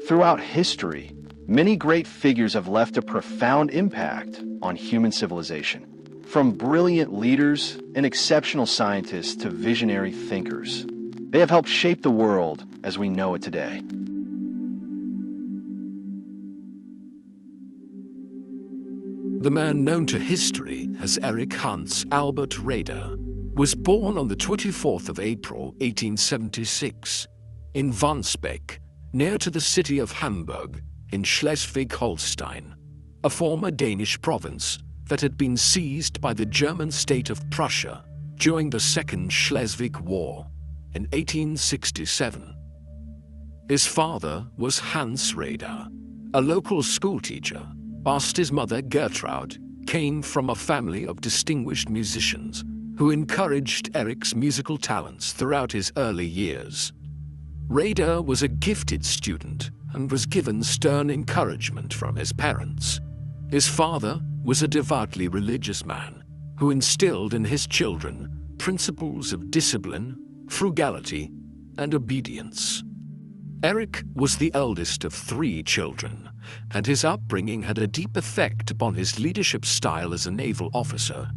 Throughout history, many great figures have left a profound impact on human civilization. From brilliant leaders and exceptional scientists to visionary thinkers, they have helped shape the world as we know it today. The man known to history as Erich Hans Albert Raeder was born on the 24th of April 1876 in Wandsbek, near to the city of Hamburg in Schleswig-Holstein, a former Danish province that had been seized by the German state of Prussia during the Second Schleswig War in 1867. His father was Hans Raeder, a local schoolteacher, whilst his mother Gertrude came from a family of distinguished musicians who encouraged Erich's musical talents throughout his early years. Raeder was a gifted student and was given stern encouragement from his parents. His father was a devoutly religious man who instilled in his children principles of discipline, frugality, and obedience. Erich was the eldest of 3 children, and his upbringing had a deep effect upon his leadership style as a naval officer,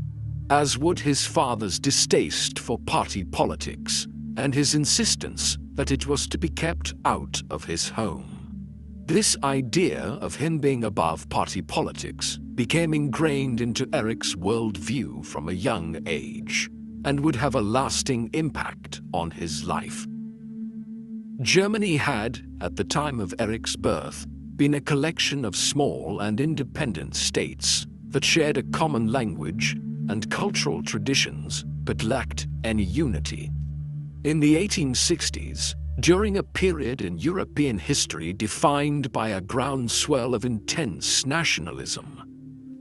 as would his father's distaste for party politics and his insistence that it was to be kept out of his home. This idea of him being above party politics became ingrained into Erich's worldview from a young age and would have a lasting impact on his life. Germany had, at the time of Erich's birth, been a collection of small and independent states that shared a common language and cultural traditions but lacked any unity. In the 1860s, during a period in European history defined by a groundswell of intense nationalism,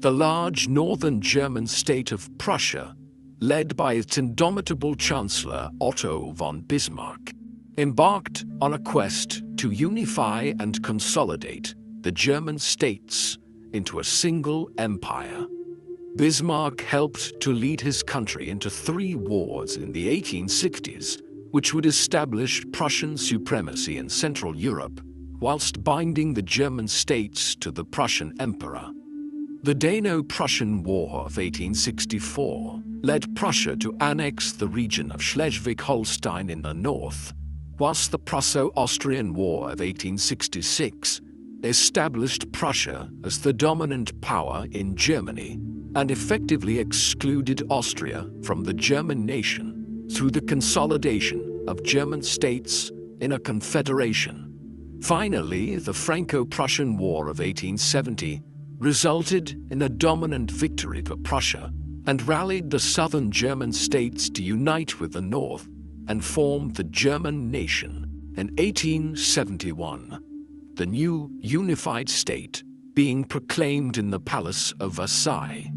the large northern German state of Prussia, led by its indomitable Chancellor Otto von Bismarck, embarked on a quest to unify and consolidate the German states into a single empire. Bismarck helped to lead his country into 3 wars in the 1860s, which would establish Prussian supremacy in Central Europe, whilst binding the German states to the Prussian Emperor. The Dano-Prussian War of 1864 led Prussia to annex the region of Schleswig-Holstein in the north, whilst the Prusso-Austrian War of 1866 established Prussia as the dominant power in Germany and effectively excluded Austria from the German nation through the consolidation of German states in a confederation. Finally, the Franco-Prussian War of 1870 resulted in a dominant victory for Prussia and rallied the southern German states to unite with the north and form the German nation in 1871, the new unified state being proclaimed in the Palace of Versailles.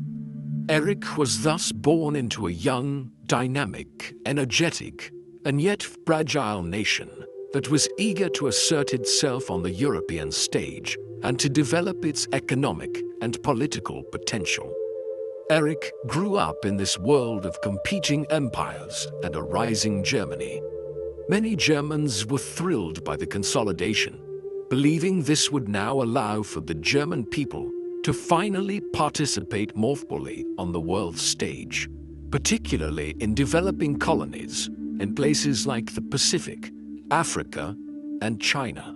Erich was thus born into a young, dynamic, energetic, and yet fragile nation that was eager to assert itself on the European stage and to develop its economic and political potential. Erich grew up in this world of competing empires and a rising Germany. Many Germans were thrilled by the consolidation, believing this would now allow for the German people to finally participate more fully on the world stage, particularly in developing colonies in places like the Pacific, Africa, and China.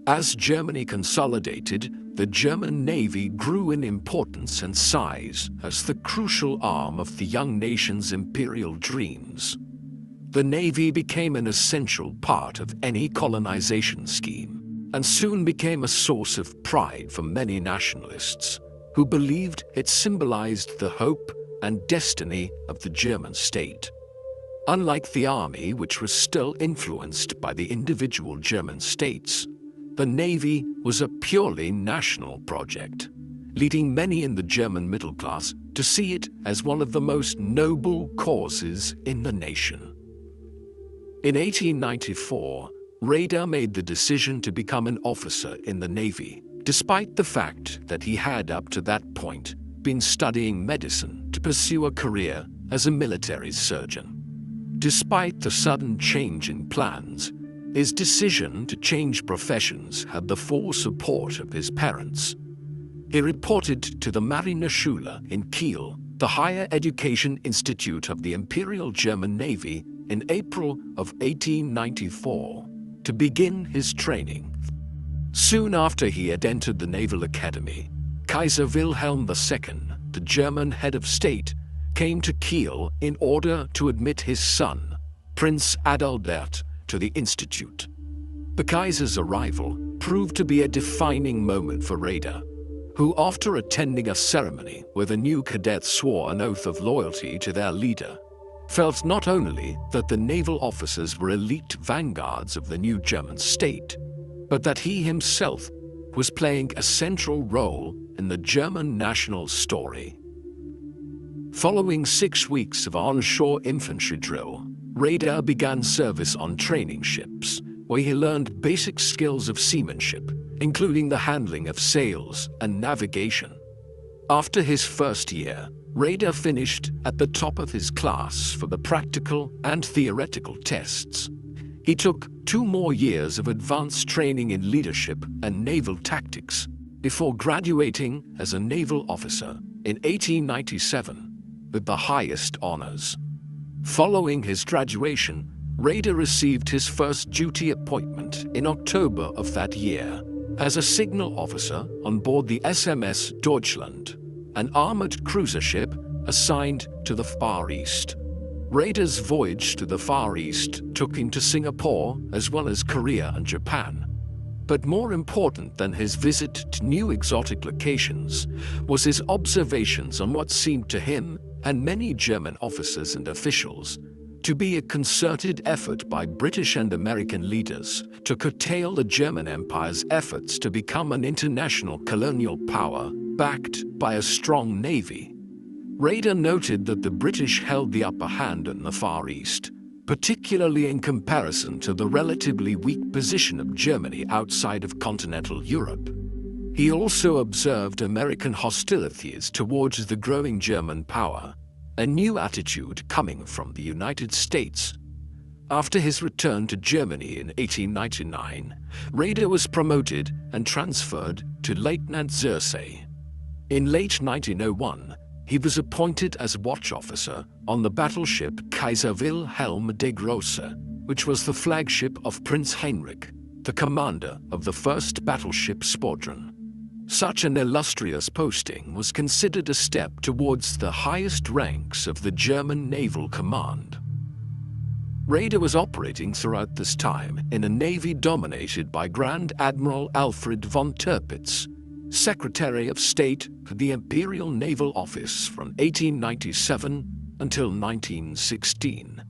As Germany consolidated, the German Navy grew in importance and size as the crucial arm of the young nation's imperial dreams. The Navy became an essential part of any colonization scheme, and soon became a source of pride for many nationalists who believed it symbolized the hope and destiny of the German state. Unlike the army, which was still influenced by the individual German states, the Navy was a purely national project, leading many in the German middle class to see it as one of the most noble causes in the nation. In 1894, Raeder made the decision to become an officer in the Navy, despite the fact that he had up to that point been studying medicine to pursue a career as a military surgeon. Despite the sudden change in plans, His decision to change professions had the full support of his parents. He reported to the Marineschule in Kiel, the higher education institute of the Imperial German Navy, in April of 1894, to begin his training. Soon after he had entered the Naval Academy, Kaiser Wilhelm II, the German head of state, came to Kiel in order to admit his son, Prince Adalbert, to the institute. The Kaiser's arrival proved to be a defining moment for Raeder, who, after attending a ceremony where the new cadets swore an oath of loyalty to their leader, felt not only that the naval officers were elite vanguards of the new German state, but that he himself was playing a central role in the German national story. Following 6 weeks of onshore infantry drill, Raeder began service on training ships, where he learned basic skills of seamanship, including the handling of sails and navigation. After his first year, Raeder finished at the top of his class for the practical and theoretical tests. He took 2 more years of advanced training in leadership and naval tactics before graduating as a naval officer in 1897 with the highest honors. Following his graduation, Raeder received his first duty appointment in October of that year as a signal officer on board the SMS Deutschland, an armored cruiser ship assigned to the Far East. Raeder's voyage to the Far East took him to Singapore as well as Korea and Japan. But more important than his visit to new exotic locations was his observations on what seemed to him and many German officers and officials to be a concerted effort by British and American leaders to curtail the German Empire's efforts to become an international colonial power backed by a strong navy. Raeder noted that the British held the upper hand in the Far East, particularly in comparison to the relatively weak position of Germany outside of continental Europe. He also observed American hostilities towards the growing German power, a new attitude coming from the United States. After his return to Germany in 1899, Raeder was promoted and transferred to Lieutenant Zersee. In late 1901, he was appointed as watch officer on the battleship Kaiser Wilhelm der Große, which was the flagship of Prince Heinrich, the commander of the 1st Battleship Squadron. Such an illustrious posting was considered a step towards the highest ranks of the German naval command. Raeder was operating throughout this time in a navy dominated by Grand Admiral Alfred von Tirpitz, Secretary of State for the Imperial Naval Office from 1897 until 1916.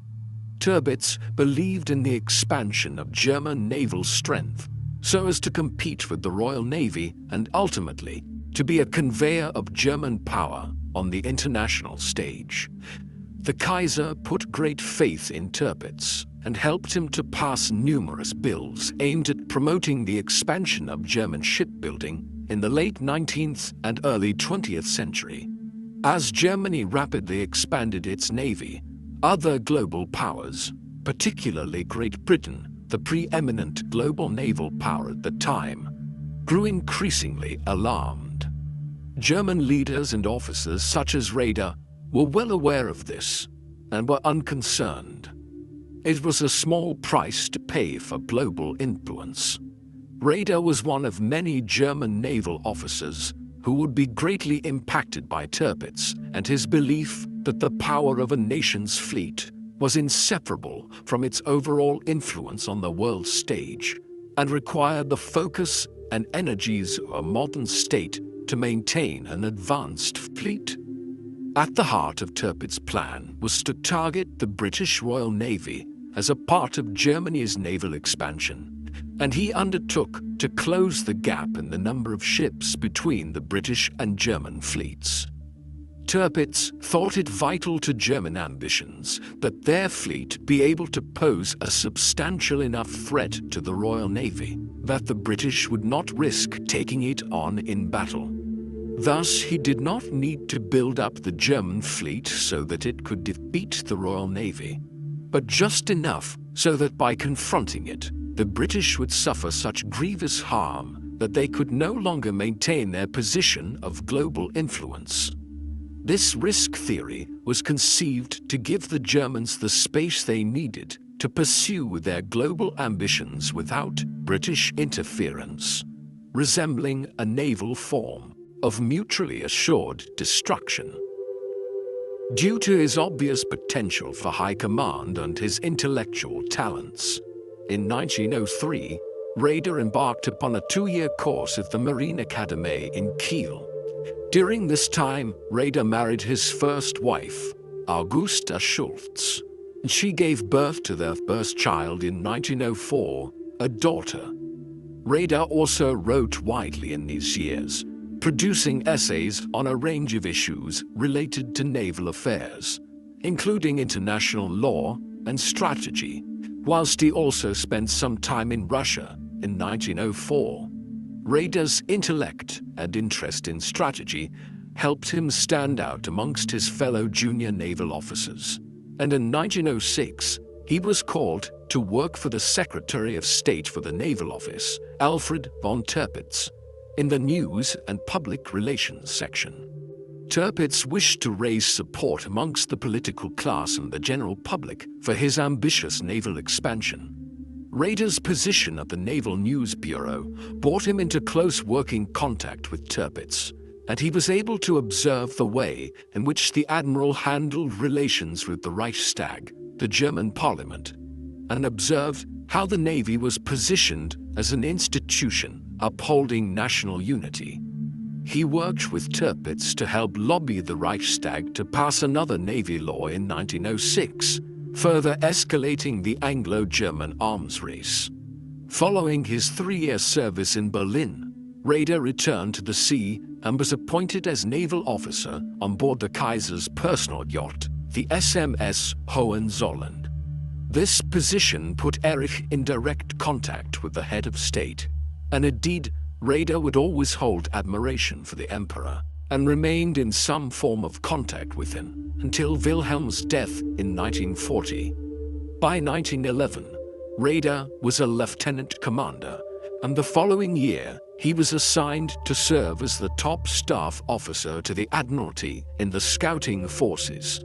Tirpitz believed in the expansion of German naval strength so as to compete with the Royal Navy and ultimately to be a conveyor of German power on the international stage. The Kaiser put great faith in Tirpitz and helped him to pass numerous bills aimed at promoting the expansion of German shipbuilding in the late 19th and early 20th century. As Germany rapidly expanded its navy, other global powers, particularly Great Britain, the preeminent global naval power at the time, grew increasingly alarmed. German leaders and officers such as Raeder were well aware of this and were unconcerned. It was a small price to pay for global influence. Raeder was one of many German naval officers who would be greatly impacted by Tirpitz and his belief that the power of a nation's fleet was inseparable from its overall influence on the world stage and required the focus and energies of a modern state to maintain an advanced fleet. At the heart of Tirpitz's plan was to target the British Royal Navy as a part of Germany's naval expansion, and he undertook to close the gap in the number of ships between the British and German fleets. Tirpitz thought it vital to German ambitions that their fleet be able to pose a substantial enough threat to the Royal Navy that the British would not risk taking it on in battle. Thus, he did not need to build up the German fleet so that it could defeat the Royal Navy, but just enough so that by confronting it, the British would suffer such grievous harm that they could no longer maintain their position of global influence. This risk theory was conceived to give the Germans the space they needed to pursue their global ambitions without British interference, resembling a naval form of mutually assured destruction. Due to his obvious potential for high command and his intellectual talents, in 1903, Raeder embarked upon a 2-year course at the Marine Academy in Kiel. During this time, Raeder married his first wife, Augusta Schultz, and she gave birth to their first child in 1904, a daughter. Raeder also wrote widely in these years, producing essays on a range of issues related to naval affairs, including international law and strategy, whilst he also spent some time in Russia in 1904. Raeder's intellect and interest in strategy helped him stand out amongst his fellow junior naval officers, and in 1906 he was called to work for the Secretary of State for the Naval Office, Alfred von Tirpitz, in the News and Public Relations section. Tirpitz wished to raise support amongst the political class and the general public for his ambitious naval expansion. Raeder's position at the Naval News Bureau brought him into close working contact with Tirpitz, and he was able to observe the way in which the admiral handled relations with the Reichstag, the German parliament, and observed how the Navy was positioned as an institution upholding national unity. He worked with Tirpitz to help lobby the Reichstag to pass another Navy law in 1906, further escalating the Anglo-German arms race. Following his 3-year service in Berlin, Raeder returned to the sea and was appointed as naval officer on board the Kaiser's personal yacht, the SMS Hohenzollern. This position put Erich in direct contact with the head of state, and indeed, Raeder would always hold admiration for the emperor and remained in some form of contact with him until Wilhelm's death in 1940. By 1911, Raeder was a lieutenant commander, and the following year he was assigned to serve as the top staff officer to the Admiralty in the scouting forces.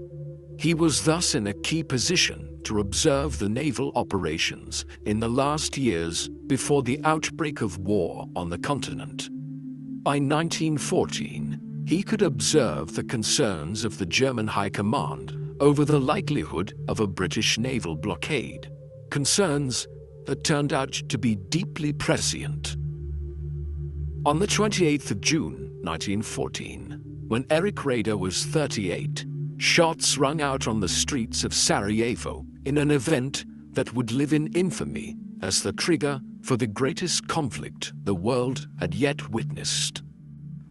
He was thus in a key position to observe the naval operations in the last years before the outbreak of war on the continent. By 1914, he could observe the concerns of the German High Command over the likelihood of a British naval blockade, concerns that turned out to be deeply prescient. On the 28th of June, 1914, when Erich Raeder was 38, shots rung out on the streets of Sarajevo in an event that would live in infamy as the trigger for the greatest conflict the world had yet witnessed.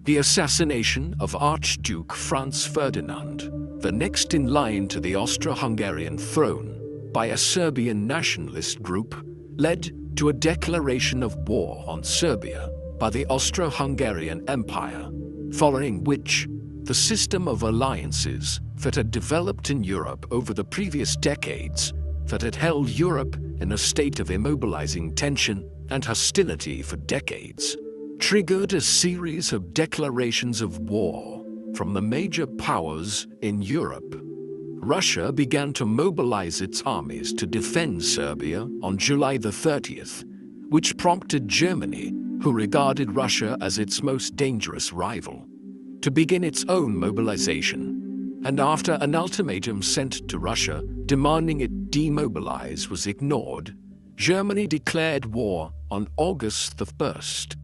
The assassination of Archduke Franz Ferdinand, the next in line to the Austro-Hungarian throne, by a Serbian nationalist group, led to a declaration of war on Serbia by the Austro-Hungarian Empire, following which the system of alliances that had developed in Europe over the previous decades, that had held Europe in a state of immobilizing tension and hostility for decades, triggered a series of declarations of war from the major powers in Europe. Russia began to mobilize its armies to defend Serbia on July the 30th, which prompted Germany, who regarded Russia as its most dangerous rival, to begin its own mobilization. And after an ultimatum sent to Russia demanding it demobilize was ignored, Germany declared war on August the 1st.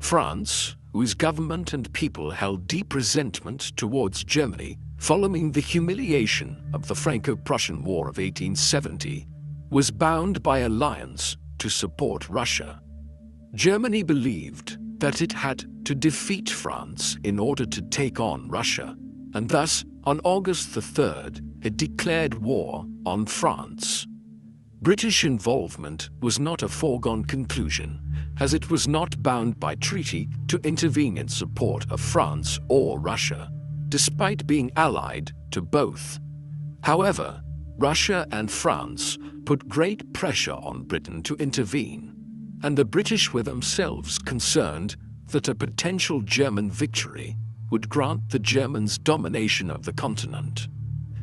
France, whose government and people held deep resentment towards Germany following the humiliation of the Franco-Prussian War of 1870, was bound by alliance to support Russia. Germany believed that it had to defeat France in order to take on Russia, and thus, on August the 3rd, it declared war on France. British involvement was not a foregone conclusion, as it was not bound by treaty to intervene in support of France or Russia, despite being allied to both. However, Russia and France put great pressure on Britain to intervene, and the British were themselves concerned that a potential German victory would grant the Germans domination of the continent.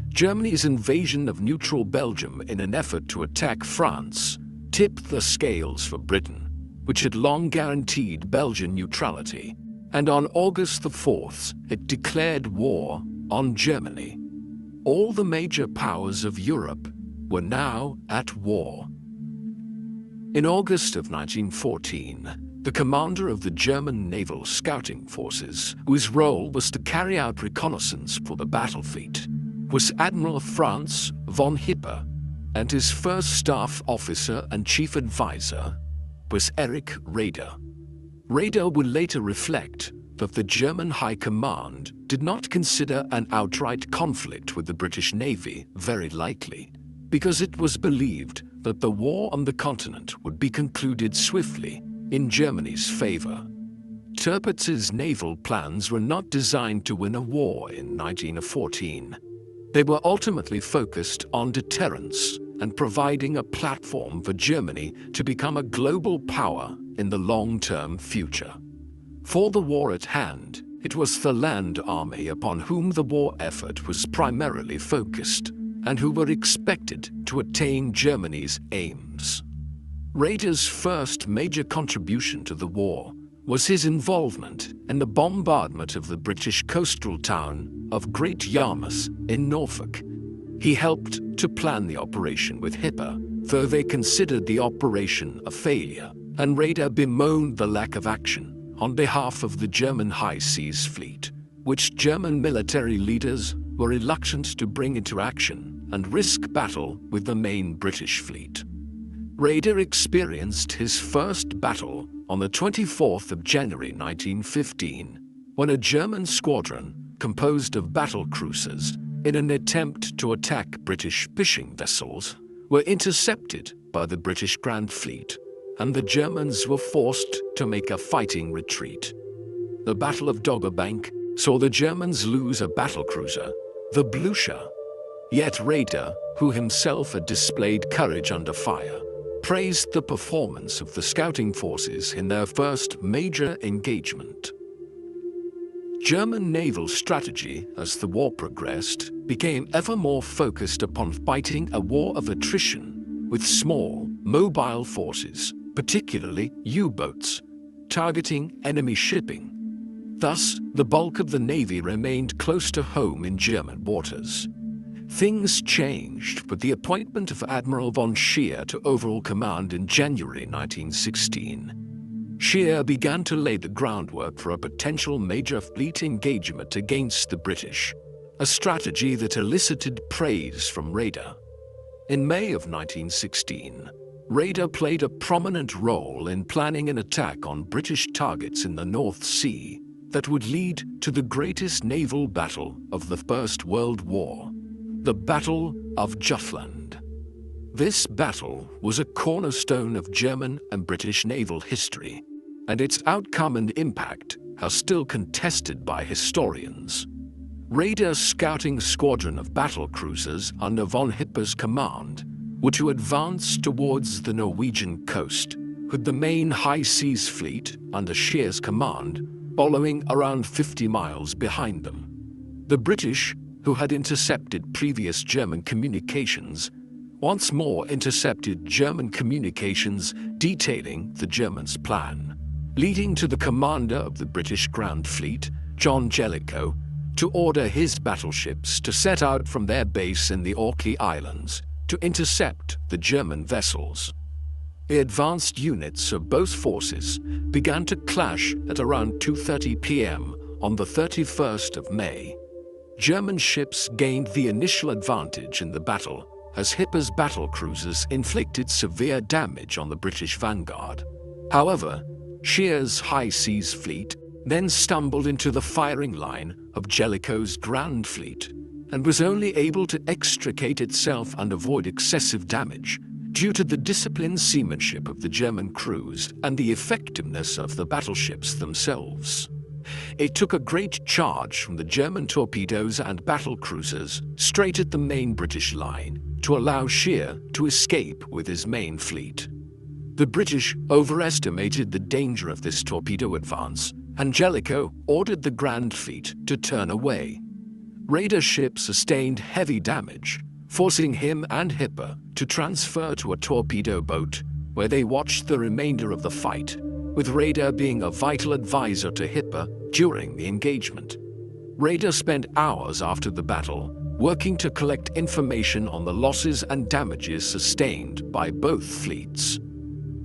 Germany's invasion of neutral Belgium in an effort to attack France tipped the scales for Britain, which had long guaranteed Belgian neutrality, and on August the 4th it declared war on Germany. All the major powers of Europe were now at war. In August of 1914, the commander of the German naval scouting forces, whose role was to carry out reconnaissance for the battle fleet, was Admiral Franz von Hipper, and his first staff officer and chief advisor was Erich Raeder. Raeder would later reflect that the German High Command did not consider an outright conflict with the British Navy very likely, because it was believed that the war on the continent would be concluded swiftly in Germany's favor. Tirpitz's naval plans were not designed to win a war in 1914. They were ultimately focused on deterrence and providing a platform for Germany to become a global power in the long-term future. For the war at hand, it was the land army upon whom the war effort was primarily focused, and who were expected to attain Germany's aims. Raeder's first major contribution to the war was his involvement in the bombardment of the British coastal town of Great Yarmouth in Norfolk. He helped to plan the operation with Hipper, though they considered the operation a failure, and Raeder bemoaned the lack of action on behalf of the German High Seas Fleet, which German military leaders were reluctant to bring into action and risk battle with the main British fleet. Raeder experienced his first battle on the 24th of January 1915, when a German squadron composed of battle cruisers, in an attempt to attack British fishing vessels, were intercepted by the British Grand Fleet, and the Germans were forced to make a fighting retreat. The Battle of Dogger Bank saw the Germans lose a battlecruiser, the Blucher. Yet Raeder, who himself had displayed courage under fire, praised the performance of the scouting forces in their first major engagement. German naval strategy, as the war progressed, became ever more focused upon fighting a war of attrition with small, mobile forces, particularly U-boats, targeting enemy shipping. Thus, the bulk of the Navy remained close to home in German waters. Things changed with the appointment of Admiral von Scheer to overall command in January 1916. Scheer began to lay the groundwork for a potential major fleet engagement against the British, a strategy that elicited praise from Raeder. In May of 1916, Raeder played a prominent role in planning an attack on British targets in the North Sea that would lead to the greatest naval battle of the First World War, the Battle of Jutland. This battle was a cornerstone of German and British naval history, and its outcome and impact are still contested by historians. Raeder's scouting squadron of battle cruisers under von Hipper's command were to advance towards the Norwegian coast, with the main High Seas Fleet under Scheer's command following around 50 miles behind them. The British, who had intercepted previous German communications, once more intercepted German communications detailing the Germans' plan, leading to the commander of the British Grand Fleet, John Jellicoe, to order his battleships to set out from their base in the Orkney Islands to intercept the German vessels. The advanced units of both forces began to clash at around 2:30 p.m. on the 31st of May. German ships gained the initial advantage in the battle as Hipper's battle cruisers inflicted severe damage on the British vanguard. However, Scheer's High Seas Fleet then stumbled into the firing line of Jellicoe's Grand Fleet and was only able to extricate itself and avoid excessive damage due to the disciplined seamanship of the German crews and the effectiveness of the battleships themselves. It took a great charge from the German torpedoes and battle cruisers straight at the main British line to allow Scheer to escape with his main fleet. The British overestimated the danger of this torpedo advance, and Jellicoe ordered the Grand Fleet to turn away. Raeder's ship sustained heavy damage, forcing him and Hipper to transfer to a torpedo boat, where they watched the remainder of the fight, with Raeder being a vital advisor to Hipper during the engagement. Raeder spent hours after the battle working to collect information on the losses and damages sustained by both fleets.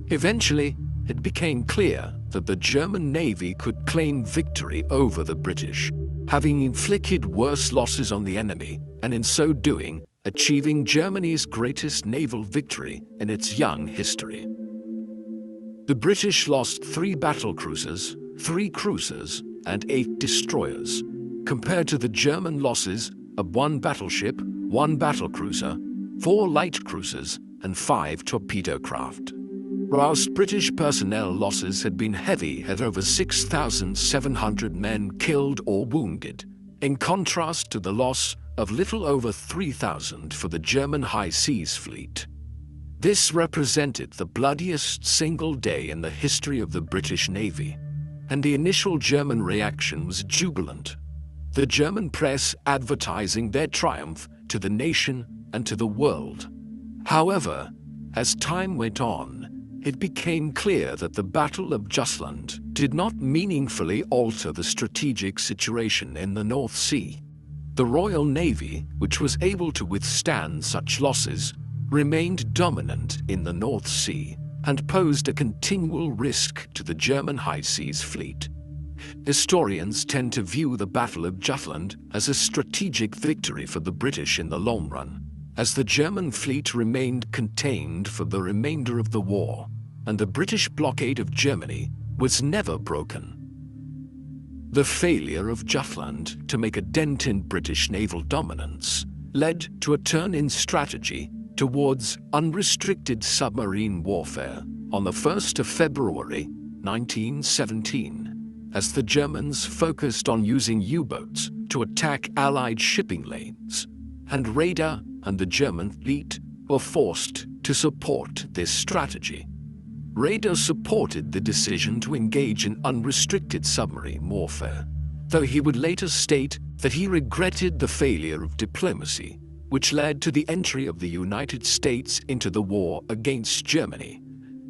Eventually, it became clear that the German Navy could claim victory over the British, having inflicted worse losses on the enemy, and in so doing, achieving Germany's greatest naval victory in its young history. The British lost 3 battlecruisers, 3 cruisers, and 8 destroyers, compared to the German losses of 1 battleship, 1 battlecruiser, 4 light cruisers, and 5 torpedo craft. Whilst British personnel losses had been heavy at over 6,700 men killed or wounded, in contrast to the loss of little over 3,000 for the German High Seas Fleet. This represented the bloodiest single day in the history of the British Navy, and the initial German reaction was jubilant, the German press advertising their triumph to the nation and to the world. However, as time went on, it became clear that the Battle of Jutland did not meaningfully alter the strategic situation in the North Sea. The Royal Navy, which was able to withstand such losses, remained dominant in the North Sea and posed a continual risk to the German High Seas Fleet. Historians tend to view the Battle of Jutland as a strategic victory for the British in the long run, as the German fleet remained contained for the remainder of the war, and the British blockade of Germany was never broken. The failure of Jutland to make a dent in British naval dominance led to a turn in strategy towards unrestricted submarine warfare on the 1st of February 1917, as the Germans focused on using U-boats to attack Allied shipping lanes, and Raeder and the German fleet were forced to support this strategy. Raeder supported the decision to engage in unrestricted submarine warfare, though he would later state that he regretted the failure of diplomacy, which led to the entry of the United States into the war against Germany.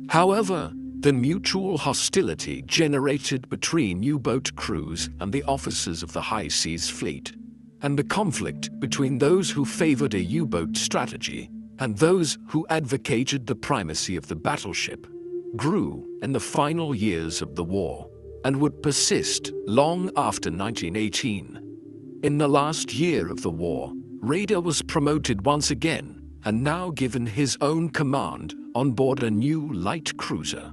However, the mutual hostility generated between U-boat crews and the officers of the High Seas Fleet, and the conflict between those who favored a U-boat strategy and those who advocated the primacy of the battleship, grew in the final years of the war and would persist long after 1918. In the last year of the war, Raeder was promoted once again and now given his own command on board a new light cruiser.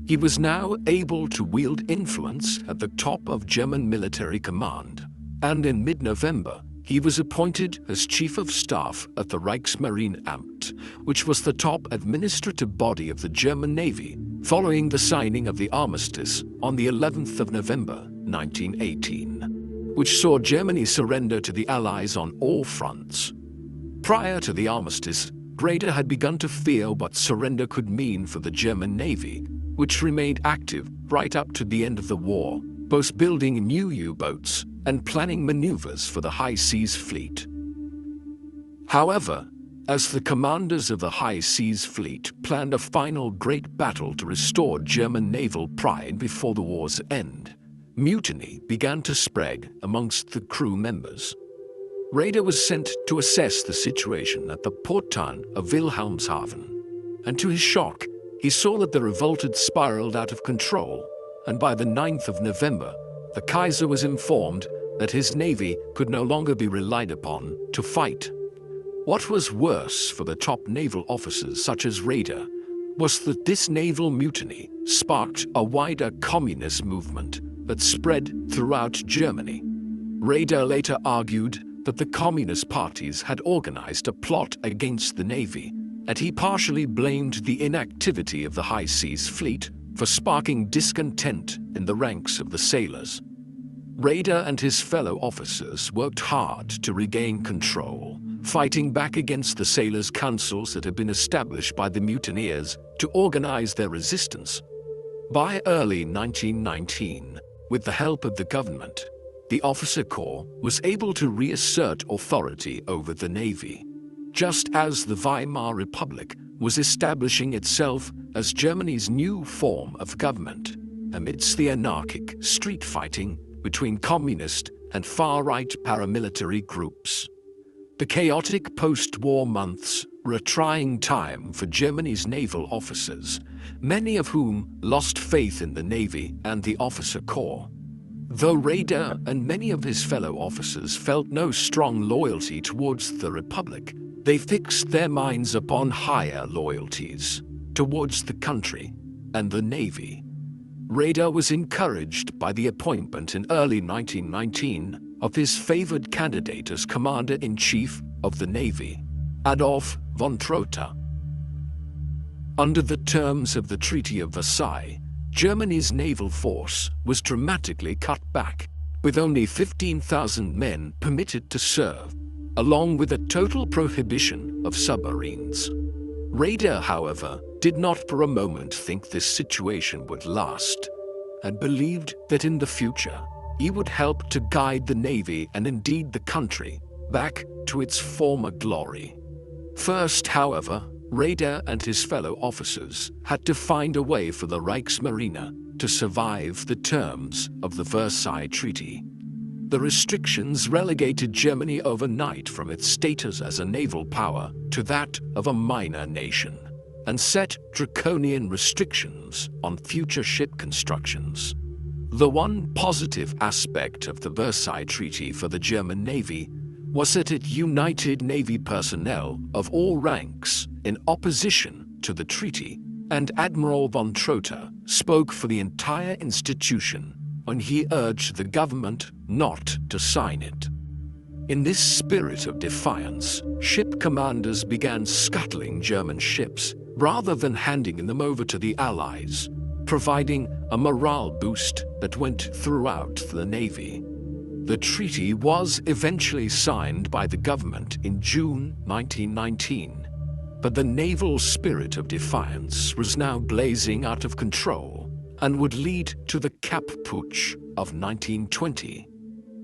He was now able to wield influence at the top of German military command, and in mid-November, he was appointed as Chief of Staff at the Reichsmarine-Amt, which was the top administrative body of the German Navy, following the signing of the armistice on the 11th of November 1918, which saw Germany surrender to the Allies on all fronts. Prior to the armistice, Raeder had begun to fear what surrender could mean for the German Navy, which remained active right up to the end of the war, both building new U-boats and planning maneuvers for the High Seas Fleet. However, as the commanders of the High Seas Fleet planned a final great battle to restore German naval pride before the war's end, mutiny began to spread amongst the crew members. Raeder was sent to assess the situation at the port town of Wilhelmshaven, and to his shock, he saw that the revolt had spiraled out of control, and by the 9th of November, the Kaiser was informed that his navy could no longer be relied upon to fight. What was worse for the top naval officers such as Raeder was that this naval mutiny sparked a wider communist movement that spread throughout Germany. Raeder later argued that the communist parties had organized a plot against the navy, and he partially blamed the inactivity of the High Seas Fleet for sparking discontent in the ranks of the sailors. Raeder and his fellow officers worked hard to regain control, fighting back against the sailors' councils that had been established by the mutineers to organize their resistance. By early 1919, with the help of the government, the officer corps was able to reassert authority over the Navy, just as the Weimar Republic was establishing itself as Germany's new form of government, amidst the anarchic street fighting between communist and far-right paramilitary groups. The chaotic post-war months were a trying time for Germany's naval officers, many of whom lost faith in the Navy and the officer corps. Though Raeder and many of his fellow officers felt no strong loyalty towards the Republic, they fixed their minds upon higher loyalties towards the country and the Navy. Raeder was encouraged by the appointment in early 1919 of his favored candidate as Commander-in-Chief of the Navy, Adolf von Trotha. Under the terms of the Treaty of Versailles, Germany's naval force was dramatically cut back, with only 15,000 men permitted to serve, along with a total prohibition of submarines. Raeder, however, did not for a moment think this situation would last, and believed that in the future he would help to guide the Navy and indeed the country back to its former glory. First, however, Raeder and his fellow officers had to find a way for the Reichsmarine to survive the terms of the Versailles Treaty. The restrictions relegated Germany overnight from its status as a naval power to that of a minor nation, and set draconian restrictions on future ship constructions. The one positive aspect of the Versailles Treaty for the German Navy was that it united Navy personnel of all ranks in opposition to the treaty, and Admiral von Trotha spoke for the entire institution when he urged the government not to sign it. In this spirit of defiance, ship commanders began scuttling German ships rather than handing them over to the Allies, providing a morale boost that went throughout the Navy. The treaty was eventually signed by the government in June 1919, but the naval spirit of defiance was now blazing out of control and would lead to the Kapp Putsch of 1920.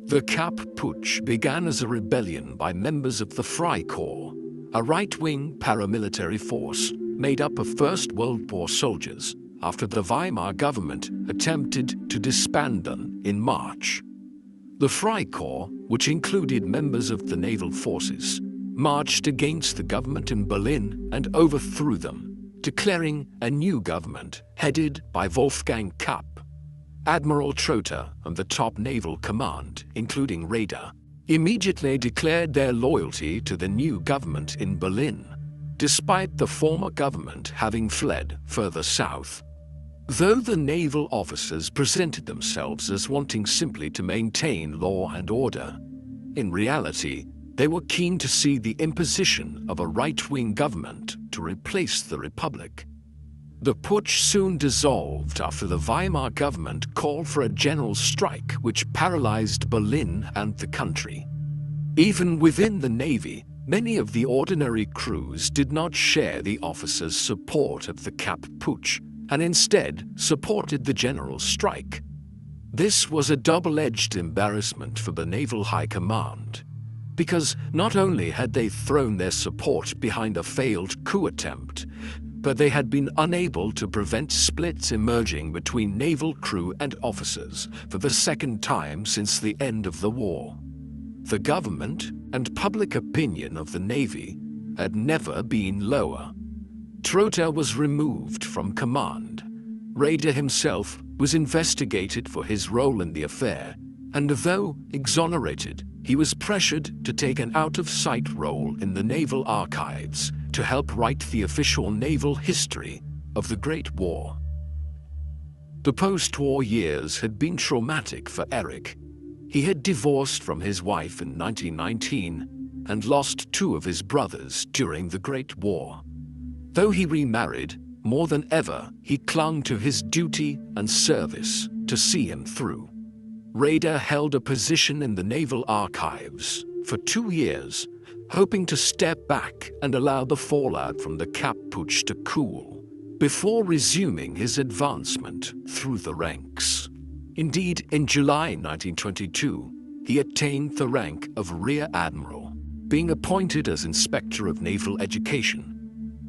The Kapp Putsch began as a rebellion by members of the Freikorps, a right-wing paramilitary force made up of First World War soldiers after the Weimar government attempted to disband them in March. The Freikorps, which included members of the naval forces, marched against the government in Berlin and overthrew them, declaring a new government headed by Wolfgang Kapp. Admiral Trotha and the top naval command, including Raeder, immediately declared their loyalty to the new government in Berlin, despite the former government having fled further south. Though the naval officers presented themselves as wanting simply to maintain law and order, in reality, they were keen to see the imposition of a right-wing government to replace the Republic. The putsch soon dissolved after the Weimar government called for a general strike which paralyzed Berlin and the country. Even within the Navy, many of the ordinary crews did not share the officers' support of the Kapp Putsch, and instead supported the general strike. This was a double-edged embarrassment for the Naval High Command, because not only had they thrown their support behind a failed coup attempt, but they had been unable to prevent splits emerging between naval crew and officers for the second time since the end of the war. The government and public opinion of the Navy had never been lower. Trotha was removed from command. Raeder himself was investigated for his role in the affair, and though exonerated, he was pressured to take an out-of-sight role in the naval archives to help write the official naval history of the Great War. The post-war years had been traumatic for Erich. He had divorced from his wife in 1919 and lost two of his brothers during the Great War. Though he remarried, more than ever he clung to his duty and service to see him through. Raeder held a position in the Naval Archives for 2 years, hoping to step back and allow the fallout from the Kapp putsch to cool, before resuming his advancement through the ranks. Indeed, in July 1922, he attained the rank of Rear Admiral, being appointed as Inspector of Naval Education.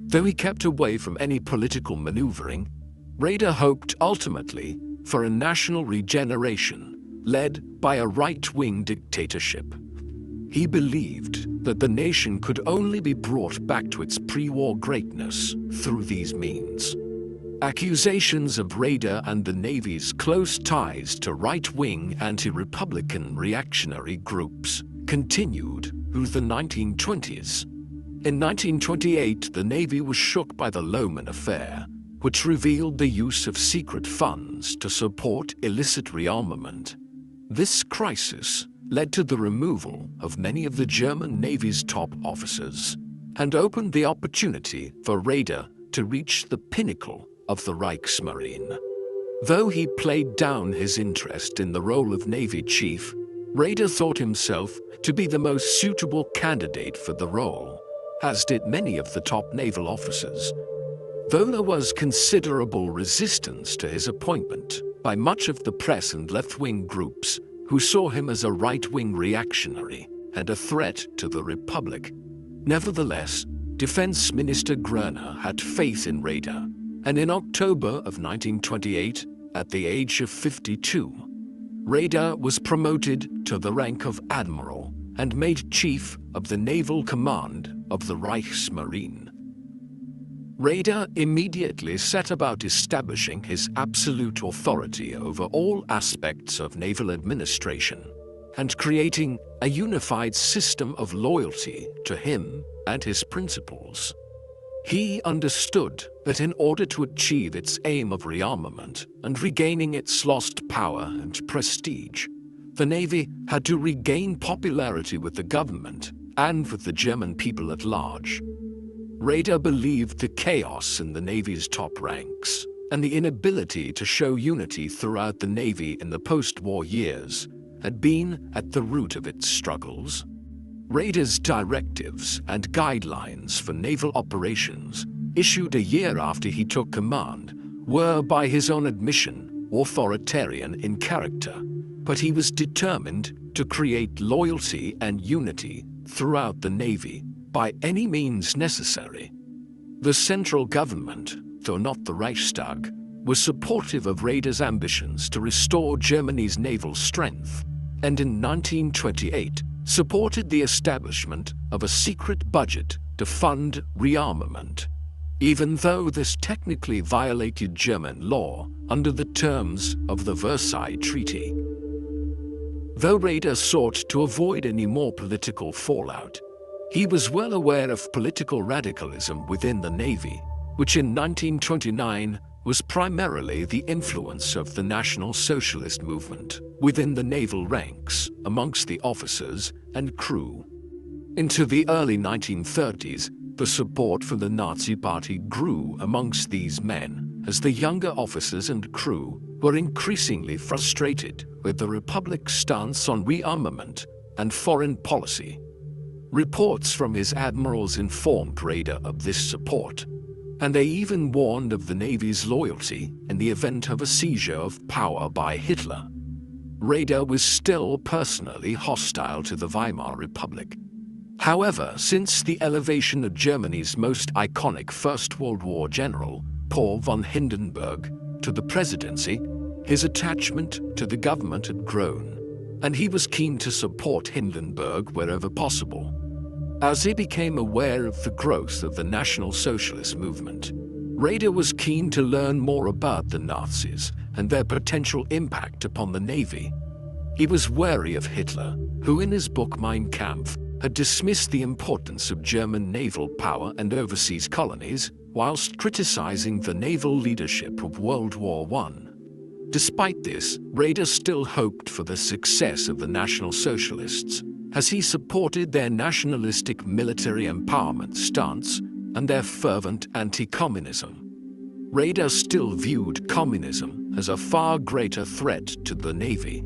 Though he kept away from any political maneuvering, Raeder hoped ultimately for a national regeneration led by a right-wing dictatorship. He believed that the nation could only be brought back to its pre-war greatness through these means. Accusations of Raeder and the Navy's close ties to right-wing anti-republican reactionary groups continued through the 1920s. In 1928, the Navy was shook by the Lohman affair, which revealed the use of secret funds to support illicit rearmament. This crisis led to the removal of many of the German Navy's top officers and opened the opportunity for Raeder to reach the pinnacle of the Reichsmarine. Though he played down his interest in the role of Navy Chief, Raeder thought himself to be the most suitable candidate for the role, as did many of the top naval officers. Though there was considerable resistance to his appointment by much of the press and left-wing groups who saw him as a right-wing reactionary and a threat to the Republic, nevertheless, Defense Minister Groener had faith in Raeder, and in October of 1928, at the age of 52, Raeder was promoted to the rank of Admiral and made Chief of the Naval Command of the Reichsmarine. Raeder immediately set about establishing his absolute authority over all aspects of naval administration and creating a unified system of loyalty to him and his principles. He understood that in order to achieve its aim of rearmament and regaining its lost power and prestige, the Navy had to regain popularity with the government and with the German people at large. Raeder believed the chaos in the Navy's top ranks and the inability to show unity throughout the Navy in the post-war years had been at the root of its struggles. Raeder's directives and guidelines for naval operations, issued a year after he took command, were, by his own admission, authoritarian in character, but he was determined to create loyalty and unity throughout the Navy by any means necessary. The central government, though not the Reichstag, was supportive of Raeder's ambitions to restore Germany's naval strength, and in 1928 supported the establishment of a secret budget to fund rearmament, even though this technically violated German law under the terms of the Versailles Treaty. Though Raeder sought to avoid any more political fallout, he was well aware of political radicalism within the Navy, which in 1929 was primarily the influence of the National Socialist movement within the naval ranks amongst the officers and crew. Into the early 1930s, the support for the Nazi Party grew amongst these men as the younger officers and crew were increasingly frustrated with the Republic's stance on rearmament and foreign policy. Reports from his admirals informed Raeder of this support, and they even warned of the Navy's loyalty in the event of a seizure of power by Hitler. Raeder was still personally hostile to the Weimar Republic. However, since the elevation of Germany's most iconic First World War general, Paul von Hindenburg, to the presidency, his attachment to the government had grown, and he was keen to support Hindenburg wherever possible. As he became aware of the growth of the National Socialist movement, Raeder was keen to learn more about the Nazis and their potential impact upon the Navy. He was wary of Hitler, who in his book Mein Kampf had dismissed the importance of German naval power and overseas colonies, whilst criticizing the naval leadership of World War I. Despite this, Raeder still hoped for the success of the National Socialists, as he supported their nationalistic military empowerment stance and their fervent anti-communism. Raeder still viewed communism as a far greater threat to the Navy.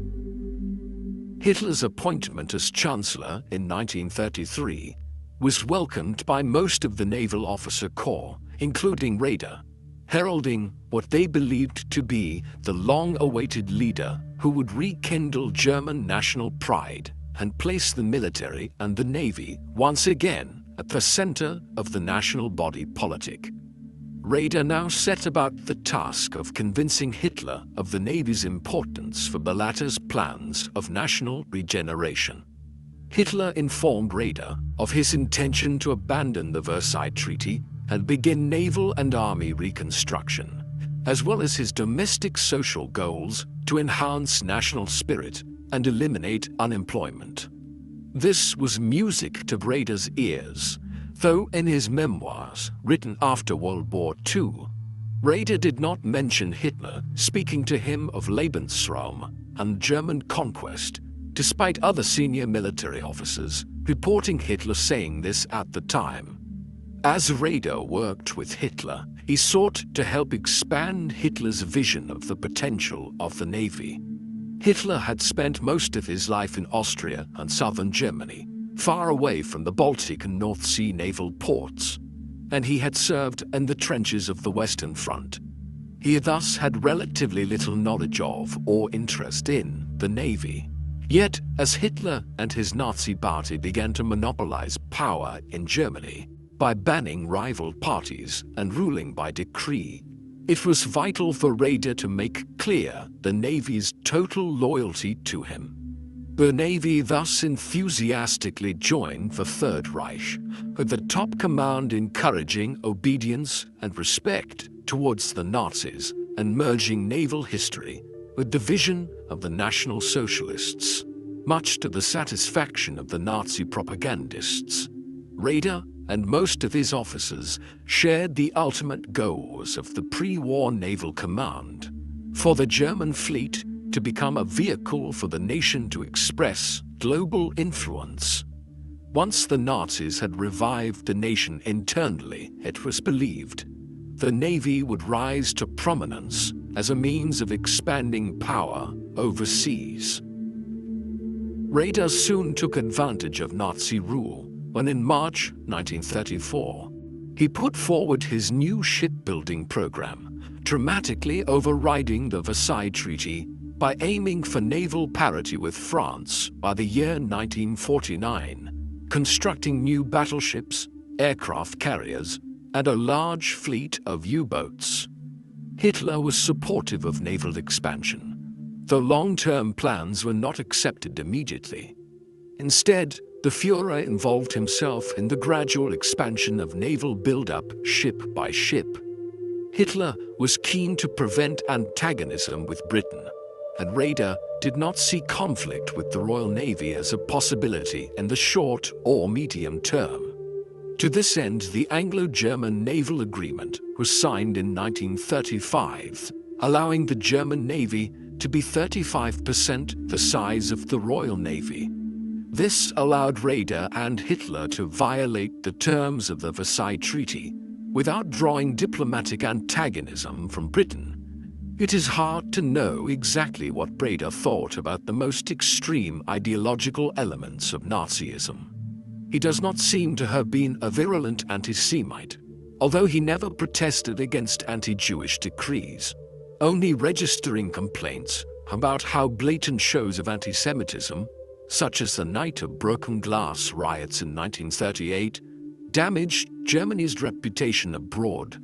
Hitler's appointment as Chancellor in 1933 was welcomed by most of the naval officer corps, including Raeder, heralding what they believed to be the long-awaited leader who would rekindle German national pride and place the military and the navy once again at the center of the national body politic. Raeder now set about the task of convincing Hitler of the navy's importance for the latter's plans of national regeneration. Hitler informed Raeder of his intention to abandon the Versailles Treaty and begin naval and army reconstruction, as well as his domestic social goals to enhance national spirit and eliminate unemployment. This was music to Raeder's ears, though in his memoirs, written after World War II, Raeder did not mention Hitler speaking to him of Lebensraum and German conquest, despite other senior military officers reporting Hitler saying this at the time. As Raeder worked with Hitler, he sought to help expand Hitler's vision of the potential of the Navy. Hitler had spent most of his life in Austria and southern Germany, far away from the Baltic and North Sea naval ports, and he had served in the trenches of the Western Front. He thus had relatively little knowledge of or interest in the Navy. Yet, as Hitler and his Nazi party began to monopolize power in Germany by banning rival parties and ruling by decree, it was vital for Raeder to make clear the Navy's total loyalty to him. The Navy thus enthusiastically joined the Third Reich, with the top command encouraging obedience and respect towards the Nazis and merging naval history with the vision of the National Socialists, much to the satisfaction of the Nazi propagandists. Raeder and most of his officers shared the ultimate goals of the pre-war naval command, for the German fleet to become a vehicle for the nation to express global influence. Once the Nazis had revived the nation internally, it was believed the Navy would rise to prominence as a means of expanding power overseas. Raeder soon took advantage of Nazi rule when in March 1934, he put forward his new shipbuilding program, dramatically overriding the Versailles Treaty by aiming for naval parity with France by the year 1949, constructing new battleships, aircraft carriers, and a large fleet of U-boats. Hitler was supportive of naval expansion, though long-term plans were not accepted immediately. Instead, the Führer involved himself in the gradual expansion of naval buildup ship by ship. Hitler was keen to prevent antagonism with Britain, and Raeder did not see conflict with the Royal Navy as a possibility in the short or medium term. To this end, the Anglo-German Naval Agreement was signed in 1935, allowing the German Navy to be 35% the size of the Royal Navy. This allowed Raeder and Hitler to violate the terms of the Versailles Treaty without drawing diplomatic antagonism from Britain. It is hard to know exactly what Raeder thought about the most extreme ideological elements of Nazism. He does not seem to have been a virulent anti-Semite, although he never protested against anti-Jewish decrees, only registering complaints about how blatant shows of anti-Semitism, such as the Night of Broken Glass riots in 1938, damaged Germany's reputation abroad.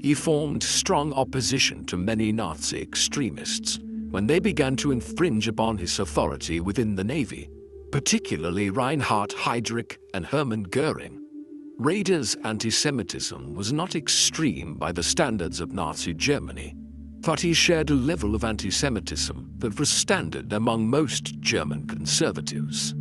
He formed strong opposition to many Nazi extremists when they began to infringe upon his authority within the Navy, particularly Reinhard Heydrich and Hermann Göring. Raeder's anti-Semitism was not extreme by the standards of Nazi Germany, but he shared a level of anti-Semitism that was standard among most German conservatives.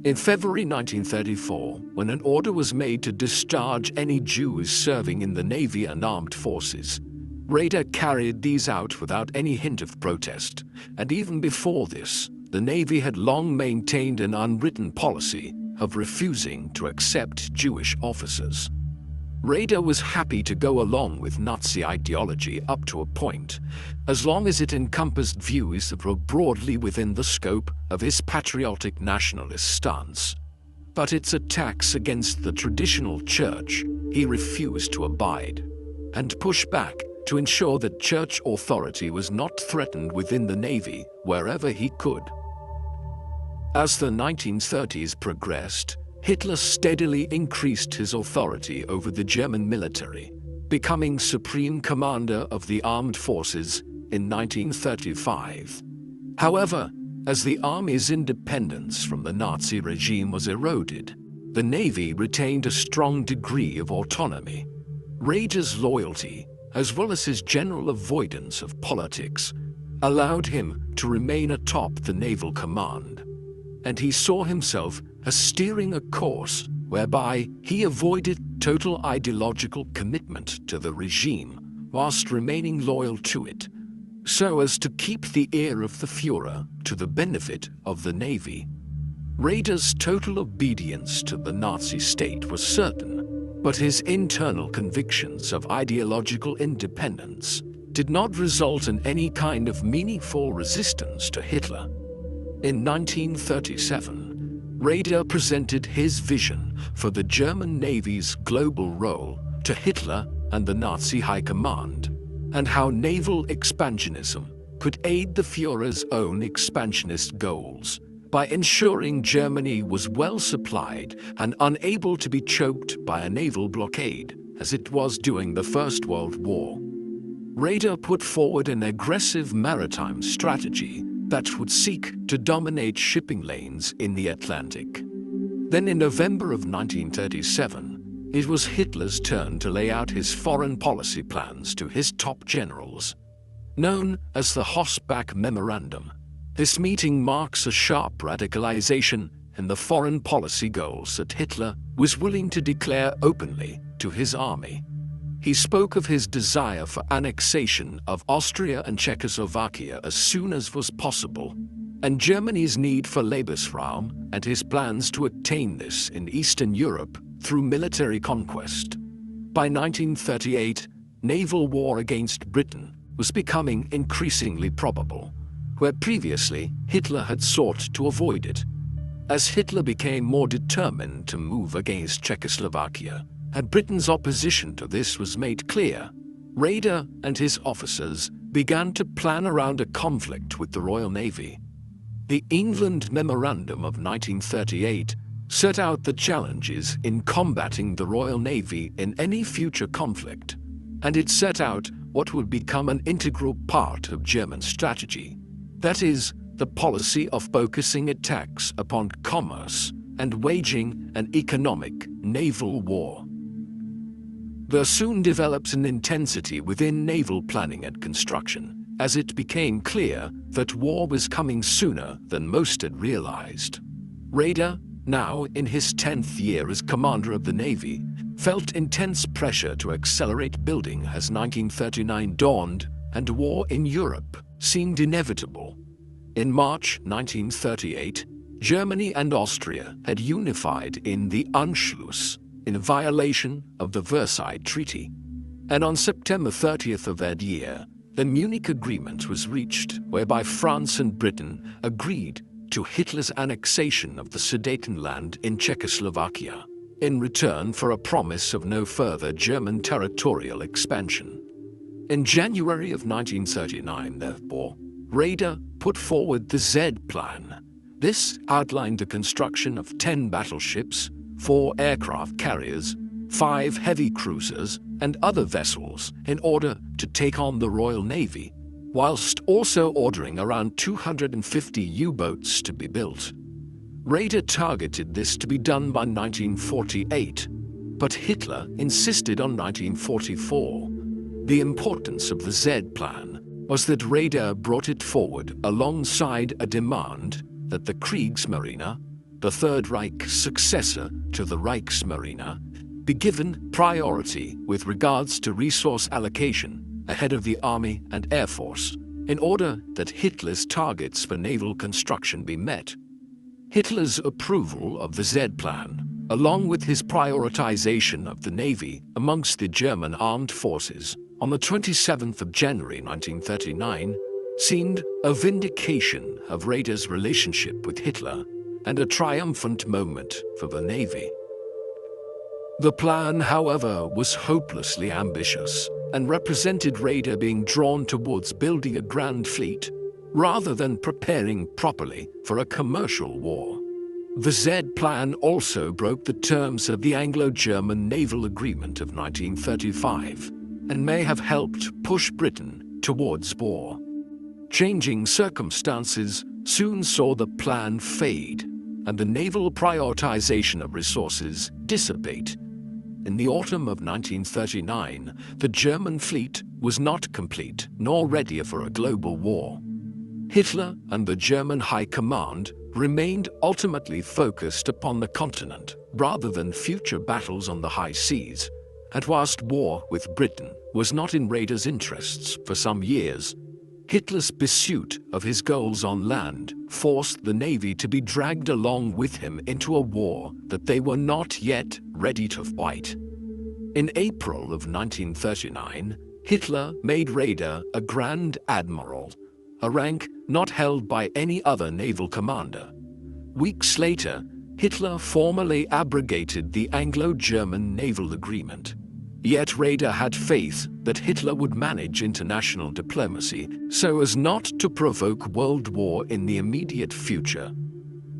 In February 1934, when an order was made to discharge any Jews serving in the Navy and armed forces, Raeder carried these out without any hint of protest, and even before this, the Navy had long maintained an unwritten policy of refusing to accept Jewish officers. Raeder was happy to go along with Nazi ideology up to a point, as long as it encompassed views that were broadly within the scope of his patriotic nationalist stance. but its attacks against the traditional church he refused to abide, and pushed back to ensure that church authority was not threatened within the Navy wherever he could. As the 1930s progressed, Hitler steadily increased his authority over the German military, becoming Supreme Commander of the Armed Forces in 1935. However, as the army's independence from the Nazi regime was eroded, the Navy retained a strong degree of autonomy. Raeder's loyalty, as well as his general avoidance of politics, allowed him to remain atop the naval command, and he saw himself as steering a course whereby he avoided total ideological commitment to the regime whilst remaining loyal to it, so as to keep the ear of the Führer to the benefit of the Navy. Raeder's total obedience to the Nazi state was certain, but his internal convictions of ideological independence did not result in any kind of meaningful resistance to Hitler. In 1937, Raeder presented his vision for the German Navy's global role to Hitler and the Nazi High Command, and how naval expansionism could aid the Führer's own expansionist goals by ensuring Germany was well supplied and unable to be choked by a naval blockade, as it was during the First World War. Raeder put forward an aggressive maritime strategy that would seek to dominate shipping lanes in the Atlantic. Then in November of 1937, it was Hitler's turn to lay out his foreign policy plans to his top generals. Known as the Hossbach Memorandum, this meeting marks a sharp radicalization in the foreign policy goals that Hitler was willing to declare openly to his army. He spoke of his desire for annexation of Austria and Czechoslovakia as soon as was possible, and Germany's need for Lebensraum and his plans to attain this in Eastern Europe through military conquest. By 1938, naval war against Britain was becoming increasingly probable, where previously Hitler had sought to avoid it. As Hitler became more determined to move against Czechoslovakia, and Britain's opposition to this was made clear, Raeder and his officers began to plan around a conflict with the Royal Navy. The England Memorandum of 1938 set out the challenges in combating the Royal Navy in any future conflict, and it set out what would become an integral part of German strategy. That is, the policy of focusing attacks upon commerce and waging an economic naval war. There soon develops an intensity within naval planning and construction, as it became clear that war was coming sooner than most had realized. Raeder, now in his 10th year as commander of the Navy, felt intense pressure to accelerate building as 1939 dawned and war in Europe seemed inevitable. In March 1938, Germany and Austria had unified in the Anschluss, in violation of the Versailles Treaty. And on September 30th of that year, the Munich Agreement was reached, whereby France and Britain agreed to Hitler's annexation of the Sudetenland in Czechoslovakia, in return for a promise of no further German territorial expansion. In January of 1939, therefore, Raeder put forward the Z Plan. This outlined the construction of 10 battleships, 4 aircraft carriers, 5 heavy cruisers, and other vessels in order to take on the Royal Navy, whilst also ordering around 250 U-boats to be built. Raeder targeted this to be done by 1948, but Hitler insisted on 1944. The importance of the Z Plan was that Raeder brought it forward alongside a demand that the Kriegsmarine, the Third Reich's successor to the Reichsmarine, be given priority with regards to resource allocation ahead of the Army and Air Force, in order that Hitler's targets for naval construction be met. Hitler's approval of the Z Plan, along with his prioritization of the Navy amongst the German armed forces on the 27th of January 1939, seemed a vindication of Raeder's relationship with Hitler and a triumphant moment for the Navy. The plan, however, was hopelessly ambitious and represented Raeder being drawn towards building a grand fleet rather than preparing properly for a commercial war. The Z plan also broke the terms of the Anglo-German Naval Agreement of 1935 and may have helped push Britain towards war. Changing circumstances soon saw the plan fade and the naval prioritization of resources dissipate. In the autumn of 1939, the German fleet was not complete nor ready for a global war. Hitler and the German High Command remained ultimately focused upon the continent rather than future battles on the high seas, and whilst war with Britain was not in Raeder's interests for some years, Hitler's pursuit of his goals on land forced the Navy to be dragged along with him into a war that they were not yet ready to fight. In April of 1939, Hitler made Raeder a Grand Admiral, a rank not held by any other naval commander. Weeks later, Hitler formally abrogated the Anglo-German Naval Agreement. Yet Raeder had faith that Hitler would manage international diplomacy so as not to provoke world war in the immediate future.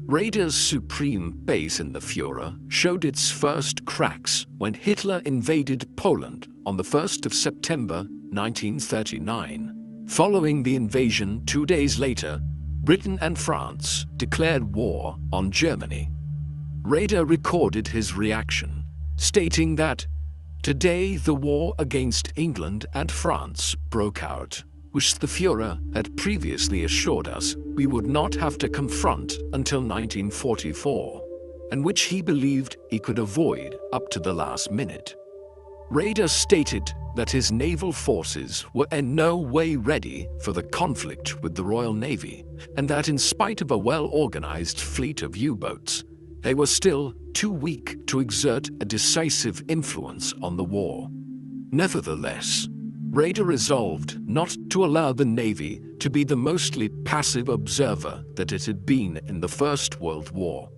Raeder's supreme faith in the Führer showed its first cracks when Hitler invaded Poland on the 1st of September 1939. Following the invasion 2 days later, Britain and France declared war on Germany. Raeder recorded his reaction, stating that, "Today the war against England and France broke out, which the Führer had previously assured us we would not have to confront until 1944, and which he believed he could avoid up to the last minute." Raeder stated that his naval forces were in no way ready for the conflict with the Royal Navy, and that in spite of a well-organized fleet of U-boats, they were still too weak to exert a decisive influence on the war. Nevertheless, Raeder resolved not to allow the Navy to be the mostly passive observer that it had been in the First World War.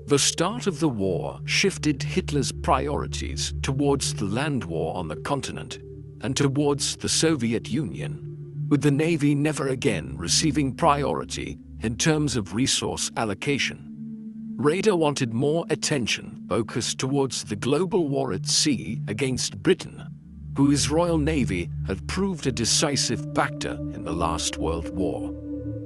The start of the war shifted Hitler's priorities towards the land war on the continent and towards the Soviet Union, with the Navy never again receiving priority in terms of resource allocation. Raeder wanted more attention focused towards the global war at sea against Britain, whose Royal Navy had proved a decisive factor in the last World War.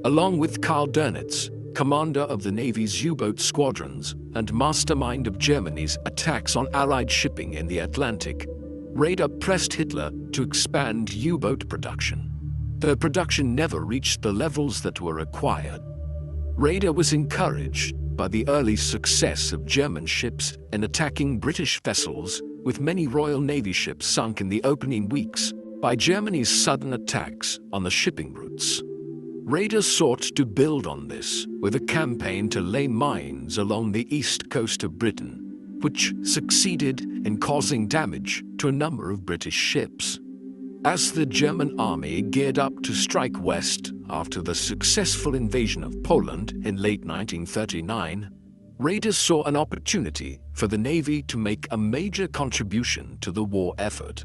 Along with Karl Dönitz, commander of the Navy's U-boat squadrons and mastermind of Germany's attacks on Allied shipping in the Atlantic, Raeder pressed Hitler to expand U-boat production. The production never reached the levels that were required. Raeder was encouraged by the early success of German ships in attacking British vessels, with many Royal Navy ships sunk in the opening weeks by Germany's sudden attacks on the shipping routes. Raeder sought to build on this with a campaign to lay mines along the east coast of Britain, which succeeded in causing damage to a number of British ships. As the German army geared up to strike west after the successful invasion of Poland in late 1939, Raeder saw an opportunity for the Navy to make a major contribution to the war effort.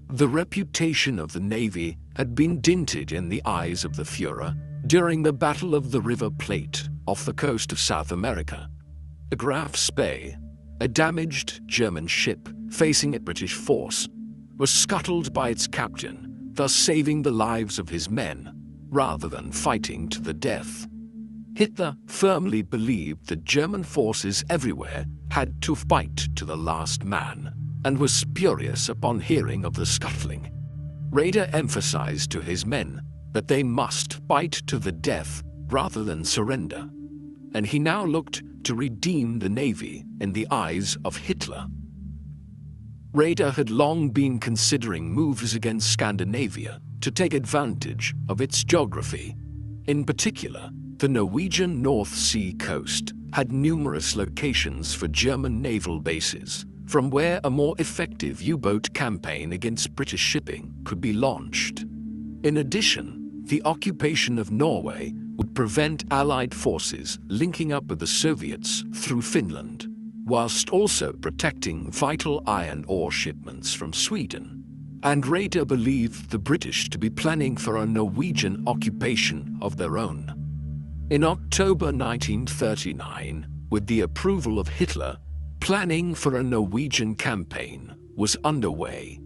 The reputation of the Navy had been dinted in the eyes of the Führer during the Battle of the River Plate off the coast of South America. The Graf Spee, a damaged German ship facing a British force, was scuttled by its captain, thus saving the lives of his men, rather than fighting to the death. Hitler firmly believed that German forces everywhere had to fight to the last man, and was furious upon hearing of the scuttling. Raeder emphasized to his men that they must fight to the death rather than surrender, and he now looked to redeem the Navy in the eyes of Hitler. Raeder had long been considering moves against Scandinavia to take advantage of its geography. In particular, the Norwegian North Sea coast had numerous locations for German naval bases, from where a more effective U-boat campaign against British shipping could be launched. In addition, the occupation of Norway would would prevent Allied forces linking up with the Soviets through Finland, whilst also protecting vital iron ore shipments from Sweden. And Raeder believed the British to be planning for a Norwegian occupation of their own. In October 1939, with the approval of Hitler, planning for a Norwegian campaign was underway.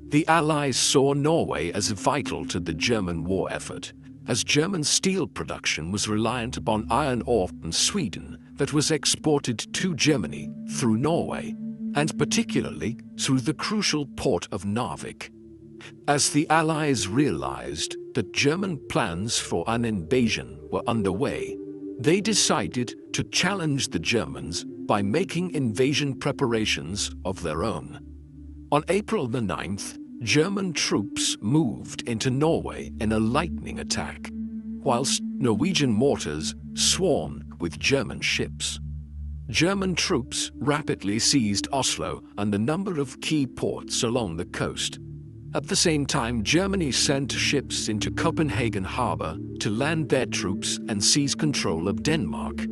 The Allies saw Norway as vital to the German war effort, as German steel production was reliant upon iron ore from Sweden that was exported to Germany through Norway, and particularly through the crucial port of Narvik. As the Allies realized that German plans for an invasion were underway, they decided to challenge the Germans by making invasion preparations of their own. On April the 9th, German troops moved into Norway in a lightning attack, whilst Norwegian mortars swarmed with German ships. German troops rapidly seized Oslo and a number of key ports along the coast. At the same time, Germany sent ships into Copenhagen harbor to land their troops and seize control of Denmark.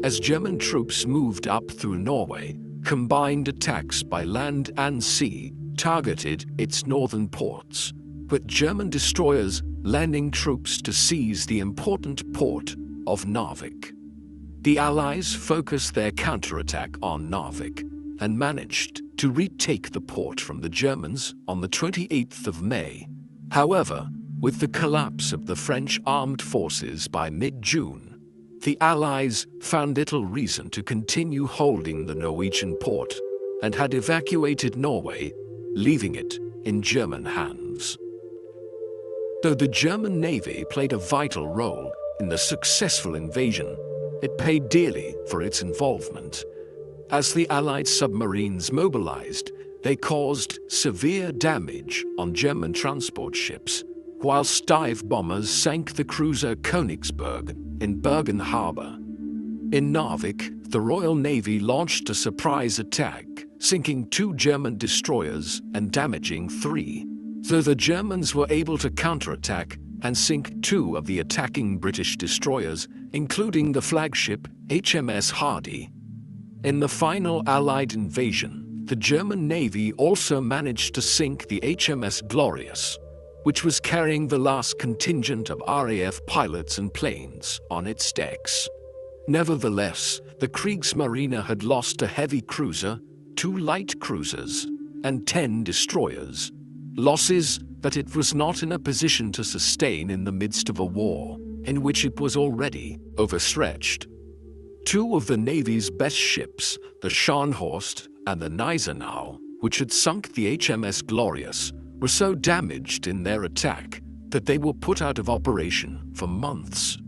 As German troops moved up through Norway, combined attacks by land and sea targeted its northern ports, with German destroyers landing troops to seize the important port of Narvik. The Allies focused their counterattack on Narvik and managed to retake the port from the Germans on the 28th of May. However, with the collapse of the French armed forces by mid-June, the Allies found little reason to continue holding the Norwegian port and had evacuated Norway, leaving it in German hands. Though the German Navy played a vital role in the successful invasion, it paid dearly for its involvement. As the Allied submarines mobilized, they caused severe damage on German transport ships, whilst dive bombers sank the cruiser Königsberg in Bergen harbor. In Narvik, the Royal Navy launched a surprise attack, sinking 2 German destroyers and damaging 3, though the Germans were able to counterattack and sink 2 of the attacking British destroyers, including the flagship HMS Hardy. In the final Allied invasion, the German Navy also managed to sink the HMS Glorious, which was carrying the last contingent of RAF pilots and planes on its decks. Nevertheless, the Kriegsmarine had lost a heavy cruiser, 2 light cruisers, and 10 destroyers, losses that it was not in a position to sustain in the midst of a war in which it was already overstretched. 2 of the Navy's best ships, the Scharnhorst and the Gneisenau, which had sunk the HMS Glorious, were so damaged in their attack that they were put out of operation for months.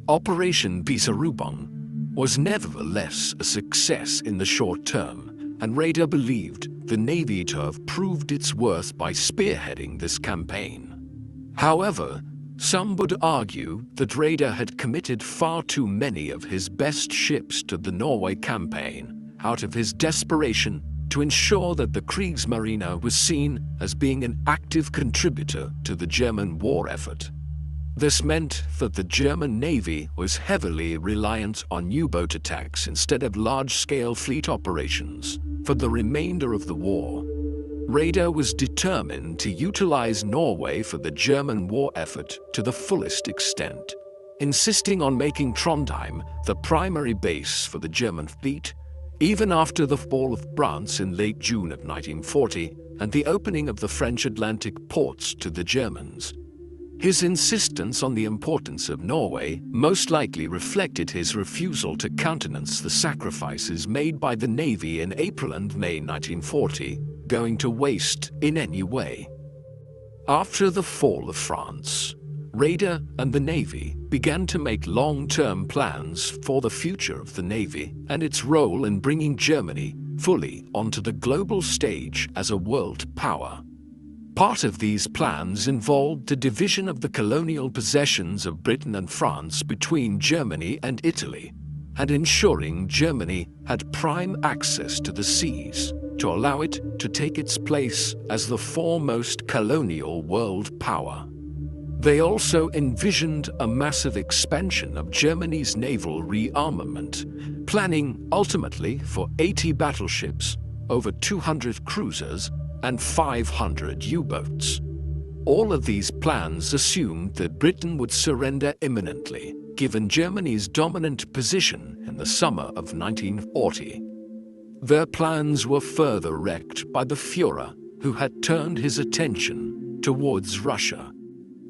Operation Beserübung was nevertheless a success in the short term, and Raeder believed the Navy to have proved its worth by spearheading this campaign. However, some would argue that Raeder had committed far too many of his best ships to the Norway campaign out of his desperation to ensure that the Kriegsmarine was seen as being an active contributor to the German war effort. This meant that the German Navy was heavily reliant on U-boat attacks instead of large-scale fleet operations for the remainder of the war. Raeder was determined to utilize Norway for the German war effort to the fullest extent, insisting on making Trondheim the primary base for the German fleet, even after the fall of France in late June of 1940 and the opening of the French Atlantic ports to the Germans. His insistence on the importance of Norway most likely reflected his refusal to countenance the sacrifices made by the Navy in April and May 1940 going to waste in any way. After the fall of France, Raeder and the Navy began to make long-term plans for the future of the Navy and its role in bringing Germany fully onto the global stage as a world power. Part of these plans involved the division of the colonial possessions of Britain and France between Germany and Italy, and ensuring Germany had prime access to the seas to allow it to take its place as the foremost colonial world power. They also envisioned a massive expansion of Germany's naval rearmament, planning ultimately for 80 battleships, over 200 cruisers, and 500 U-boats. All of these plans assumed that Britain would surrender imminently, given Germany's dominant position in the summer of 1940. Their plans were further wrecked by the Führer, who had turned his attention towards Russia.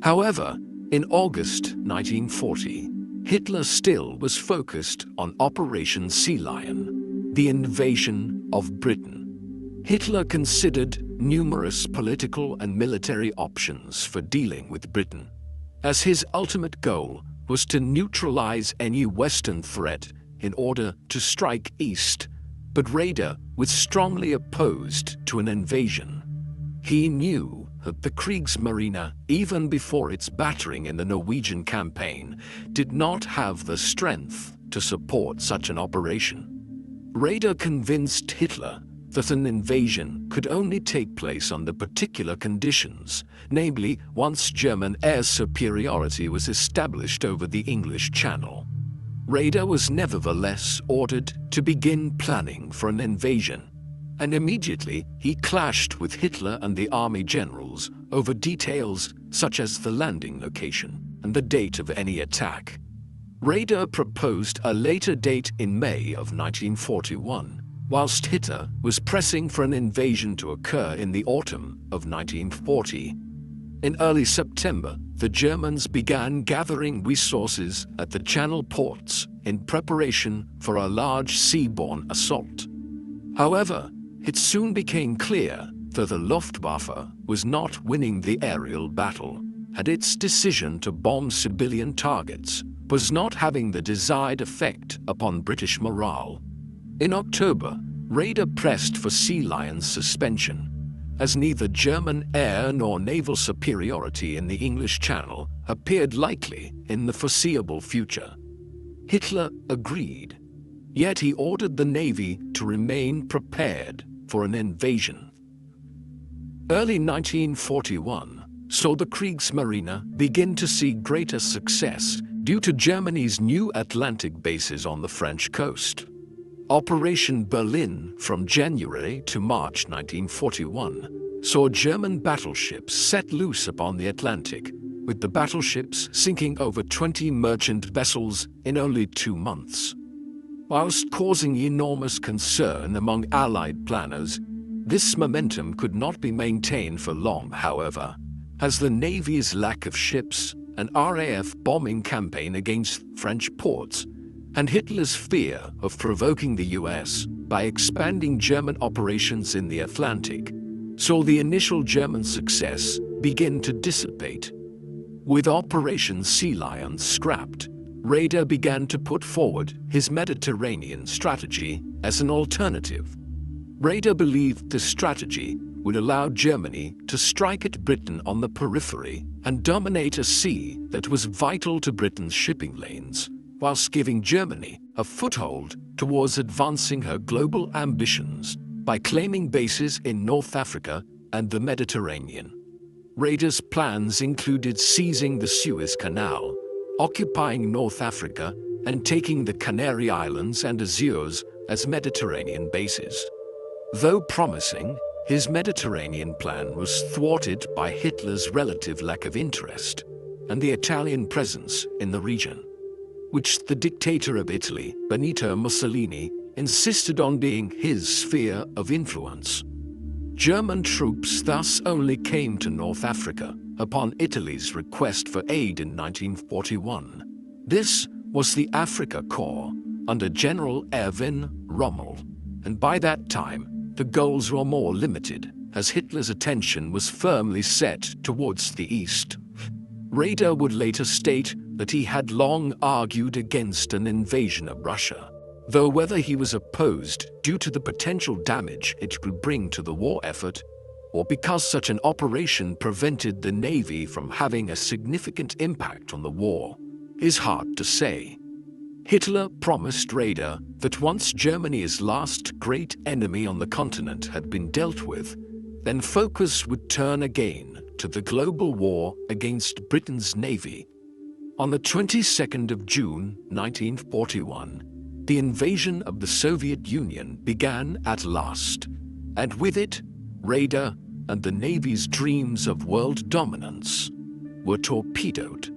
However, in August 1940, Hitler still was focused on Operation Sea Lion, the invasion of Britain. Hitler considered numerous political and military options for dealing with Britain, as his ultimate goal was to neutralize any Western threat in order to strike east, but Raeder was strongly opposed to an invasion. He knew that the Kriegsmarine, even before its battering in the Norwegian campaign, did not have the strength to support such an operation. Raeder convinced Hitler that an invasion could only take place under particular conditions, namely once German air superiority was established over the English Channel. Raeder was nevertheless ordered to begin planning for an invasion, and immediately he clashed with Hitler and the army generals over details such as the landing location and the date of any attack. Raeder proposed a later date in May of 1941, whilst Hitler was pressing for an invasion to occur in the autumn of 1940. In early September, the Germans began gathering resources at the Channel ports in preparation for a large seaborne assault. However, it soon became clear that the Luftwaffe was not winning the aerial battle, and its decision to bomb civilian targets was not having the desired effect upon British morale. In October, Raeder pressed for Sea Lion's suspension, as neither German air nor naval superiority in the English Channel appeared likely in the foreseeable future. Hitler agreed, yet he ordered the Navy to remain prepared for an invasion. Early 1941 saw the Kriegsmarine begin to see greater success due to Germany's new Atlantic bases on the French coast. Operation Berlin from January to March 1941 saw German battleships set loose upon the Atlantic, with the battleships sinking over 20 merchant vessels in only 2 months. Whilst causing enormous concern among Allied planners, this momentum could not be maintained for long, however, as the Navy's lack of ships, an RAF bombing campaign against French ports, and Hitler's fear of provoking the US by expanding German operations in the Atlantic saw the initial German success begin to dissipate. With Operation Sea Lion scrapped, Raeder began to put forward his Mediterranean strategy as an alternative. Raeder believed this strategy would allow Germany to strike at Britain on the periphery and dominate a sea that was vital to Britain's shipping lanes, whilst giving Germany a foothold towards advancing her global ambitions by claiming bases in North Africa and the Mediterranean. Raeder's plans included seizing the Suez Canal, occupying North Africa, and taking the Canary Islands and Azores as Mediterranean bases. Though promising, his Mediterranean plan was thwarted by Hitler's relative lack of interest and the Italian presence in the region, which the dictator of Italy, Benito Mussolini, insisted on being his sphere of influence. German troops thus only came to North Africa upon Italy's request for aid in 1941. This was the Africa Corps under General Erwin Rommel, and by that time, the goals were more limited, as Hitler's attention was firmly set towards the east. Raeder would later state that he had long argued against an invasion of Russia, though whether he was opposed due to the potential damage it would bring to the war effort, or because such an operation prevented the Navy from having a significant impact on the war, is hard to say. Hitler promised Raeder that once Germany's last great enemy on the continent had been dealt with, then focus would turn again to the global war against Britain's navy. On the 22nd of June 1941, the invasion of the Soviet Union began at last, and with it, radar and the Navy's dreams of world dominance were torpedoed.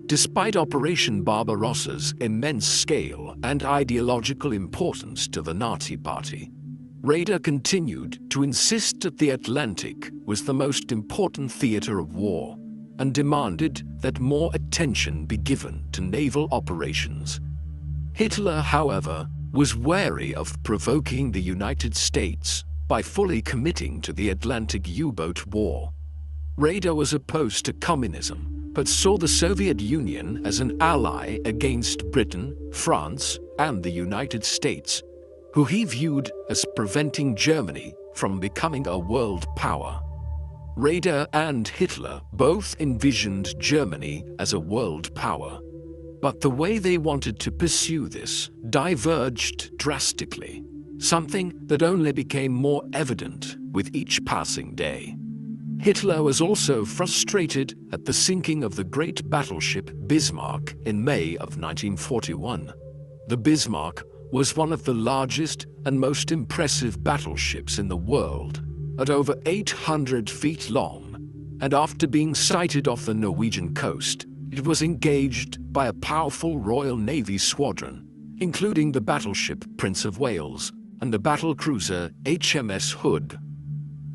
Despite Operation Barbarossa's immense scale and ideological importance to the Nazi Party, radar continued to insist that the Atlantic was the most important theater of war and demanded that more attention be given to naval operations. Hitler, however, was wary of provoking the United States by fully committing to the Atlantic U-boat war. Radar was opposed to communism, but saw the Soviet Union as an ally against Britain, France, and the United States, who he viewed as preventing Germany from becoming a world power. Radar and Hitler both envisioned Germany as a world power, but the way they wanted to pursue this diverged drastically, something that only became more evident with each passing day. Hitler was also frustrated at the sinking of the great battleship Bismarck in May of 1941. The Bismarck was one of the largest and most impressive battleships in the world, at over 800 feet long, and after being sighted off the Norwegian coast, it was engaged by a powerful Royal Navy squadron, including the battleship Prince of Wales and the battlecruiser HMS Hood.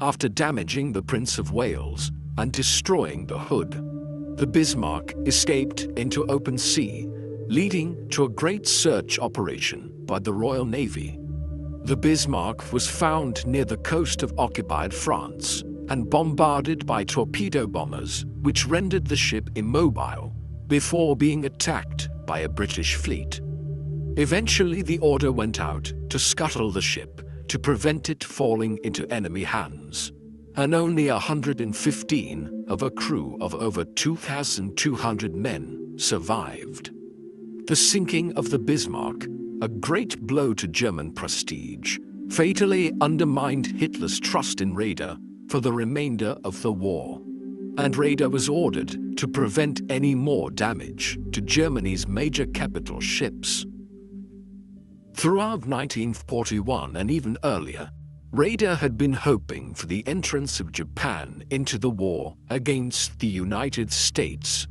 After damaging the Prince of Wales and destroying the Hood, the Bismarck escaped into open sea, leading to a great search operation by the Royal Navy. The Bismarck was found near the coast of occupied France and bombarded by torpedo bombers, which rendered the ship immobile before being attacked by a British fleet. Eventually, the order went out to scuttle the ship to prevent it falling into enemy hands, and only 115 of a crew of over 2,200 men survived. The sinking of the Bismarck, a great blow to German prestige, fatally undermined Hitler's trust in radar for the remainder of the war, and radar was ordered to prevent any more damage to Germany's major capital ships. Throughout 1941 and even earlier, radar had been hoping for the entrance of Japan into the war against the United States.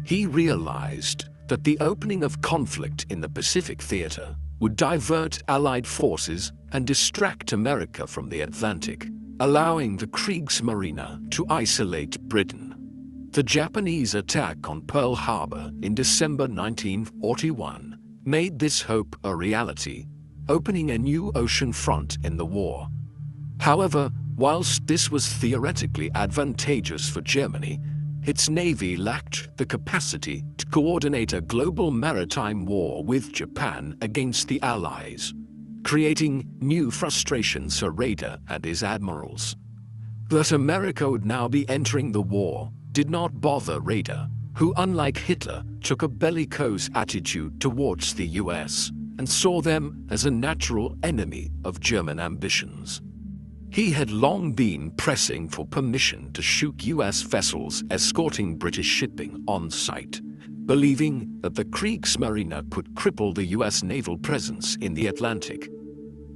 He realized that the opening of conflict in the Pacific theater would divert Allied forces and distract America from the Atlantic, allowing the Kriegsmarine to isolate Britain. The Japanese attack on Pearl Harbor in December 1941 made this hope a reality, opening a new ocean front in the war. However, whilst this was theoretically advantageous for Germany, its navy lacked the capacity to coordinate a global maritime war with Japan against the Allies, creating new frustrations for radar and his admirals. That America would now be entering the war did not bother radar, who, unlike Hitler, took a bellicose attitude towards the US and saw them as a natural enemy of German ambitions. He had long been pressing for permission to shoot US vessels escorting British shipping on sight, believing that the Kriegsmarine could cripple the US naval presence in the Atlantic.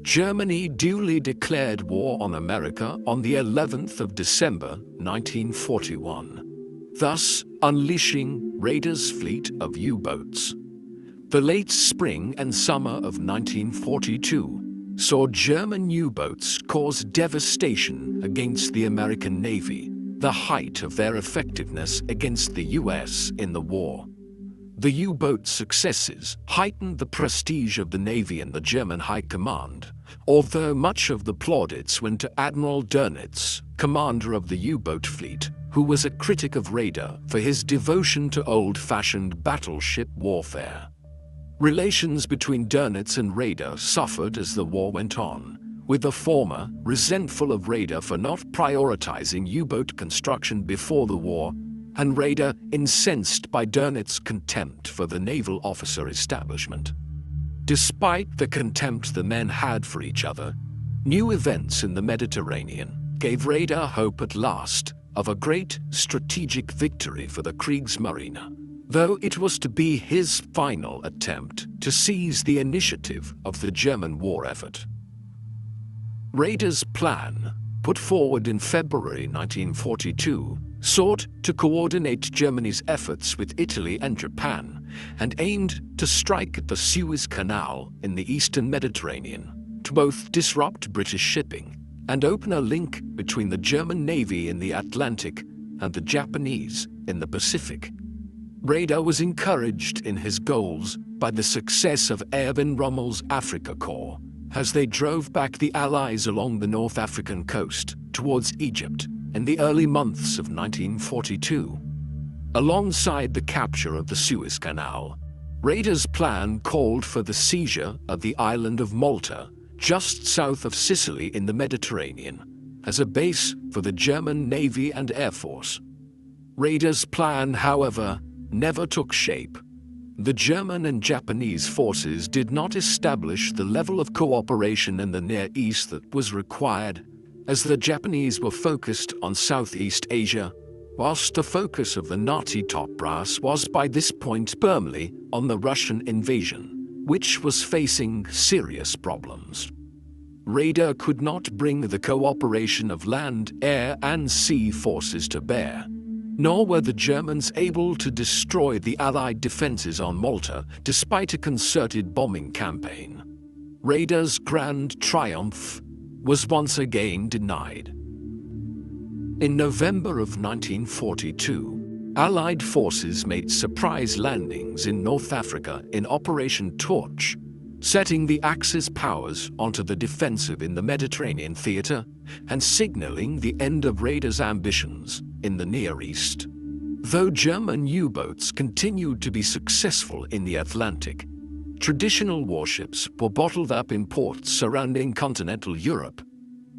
Germany duly declared war on America on the 11th of December 1941, thus unleashing radar's fleet of U-boats. The late spring and summer of 1942 saw German U-boats cause devastation against the American Navy, the height of their effectiveness against the US in the war. The U-boat successes heightened the prestige of the Navy and the German High Command, although much of the plaudits went to Admiral Dönitz, commander of the U-boat fleet, who was a critic of radar for his devotion to old-fashioned battleship warfare. Relations between Dönitz and radar suffered as the war went on, with the former resentful of radar for not prioritizing U-boat construction before the war, and radar incensed by Dönitz's contempt for the naval officer establishment. Despite the contempt the men had for each other, new events in the Mediterranean gave radar hope at last of a great strategic victory for the Kriegsmarine, though it was to be his final attempt to seize the initiative of the German war effort. Raeder's plan, put forward in February 1942, sought to coordinate Germany's efforts with Italy and Japan, and aimed to strike at the Suez Canal in the eastern Mediterranean, to both disrupt British shipping and open a link between the German Navy in the Atlantic and the Japanese in the Pacific. Raeder was encouraged in his goals by the success of Erwin Rommel's Afrika Korps, as they drove back the Allies along the North African coast towards Egypt in the early months of 1942. Alongside the capture of the Suez Canal, Raeder's plan called for the seizure of the island of Malta, just south of Sicily in the Mediterranean, as a base for the German Navy and Air Force. Raeder's plan, however, never took shape. The German and Japanese forces did not establish the level of cooperation in the Near East that was required, as the Japanese were focused on Southeast Asia, whilst the focus of the Nazi top brass was by this point firmly on the Russian invasion, which was facing serious problems. Raeder could not bring the cooperation of land, air, and sea forces to bear, nor were the Germans able to destroy the Allied defenses on Malta despite a concerted bombing campaign. Raeder's grand triumph was once again denied. In November of 1942, Allied forces made surprise landings in North Africa in Operation Torch, setting the Axis powers onto the defensive in the Mediterranean theater and signaling the end of Raeder's ambitions in the Near East. Though German U-boats continued to be successful in the Atlantic, traditional warships were bottled up in ports surrounding continental Europe.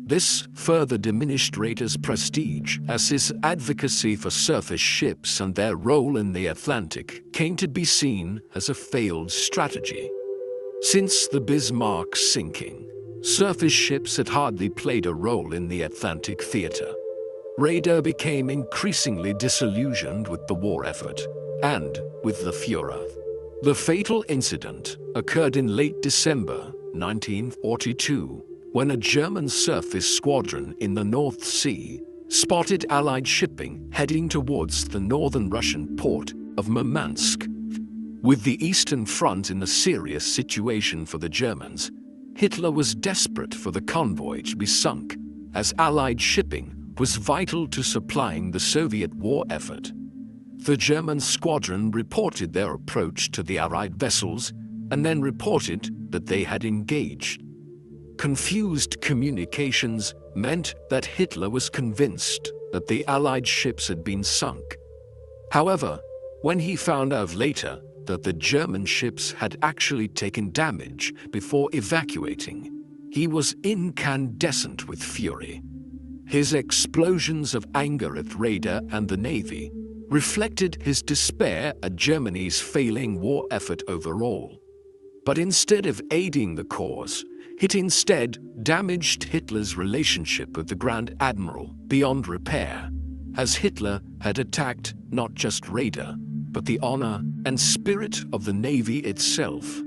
This further diminished Raeder's prestige, as his advocacy for surface ships and their role in the Atlantic came to be seen as a failed strategy. Since the Bismarck's sinking, surface ships had hardly played a role in the Atlantic theater. Raeder became increasingly disillusioned with the war effort and with the Führer. The fatal incident occurred in late December 1942, when a German surface squadron in the North Sea spotted Allied shipping heading towards the northern Russian port of Murmansk. With the Eastern Front in a serious situation for the Germans, Hitler was desperate for the convoy to be sunk, as Allied shipping was vital to supplying the Soviet war effort. The German squadron reported their approach to the Allied vessels and then reported that they had engaged. Confused communications meant that Hitler was convinced that the Allied ships had been sunk. However, when he found out later that the German ships had actually taken damage before evacuating, he was incandescent with fury. His explosions of anger at Raeder and the Navy reflected his despair at Germany's failing war effort overall. But instead of aiding the cause, it instead damaged Hitler's relationship with the Grand Admiral beyond repair, as Hitler had attacked not just Raeder, but the honor and spirit of the Navy itself.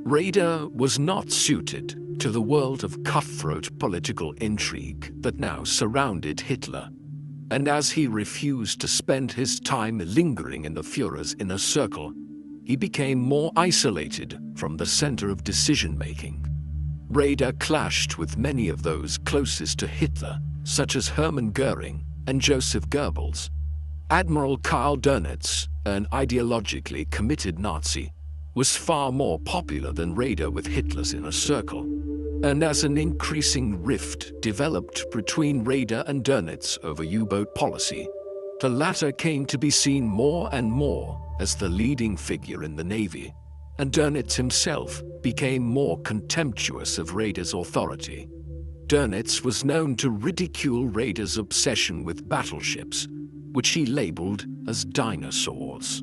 Raeder was not suited to the world of cutthroat political intrigue that now surrounded Hitler, and as he refused to spend his time lingering in the Führer's inner circle, he became more isolated from the center of decision-making. Raeder clashed with many of those closest to Hitler, such as Hermann Göring and Joseph Goebbels. Admiral Karl Dönitz, an ideologically committed Nazi, was far more popular than Raeder with Hitler's inner circle. And as an increasing rift developed between Raeder and Dönitz over U-boat policy, the latter came to be seen more and more as the leading figure in the Navy, and Dönitz himself became more contemptuous of Raeder's authority. Dönitz was known to ridicule Raeder's obsession with battleships, which he labeled as dinosaurs.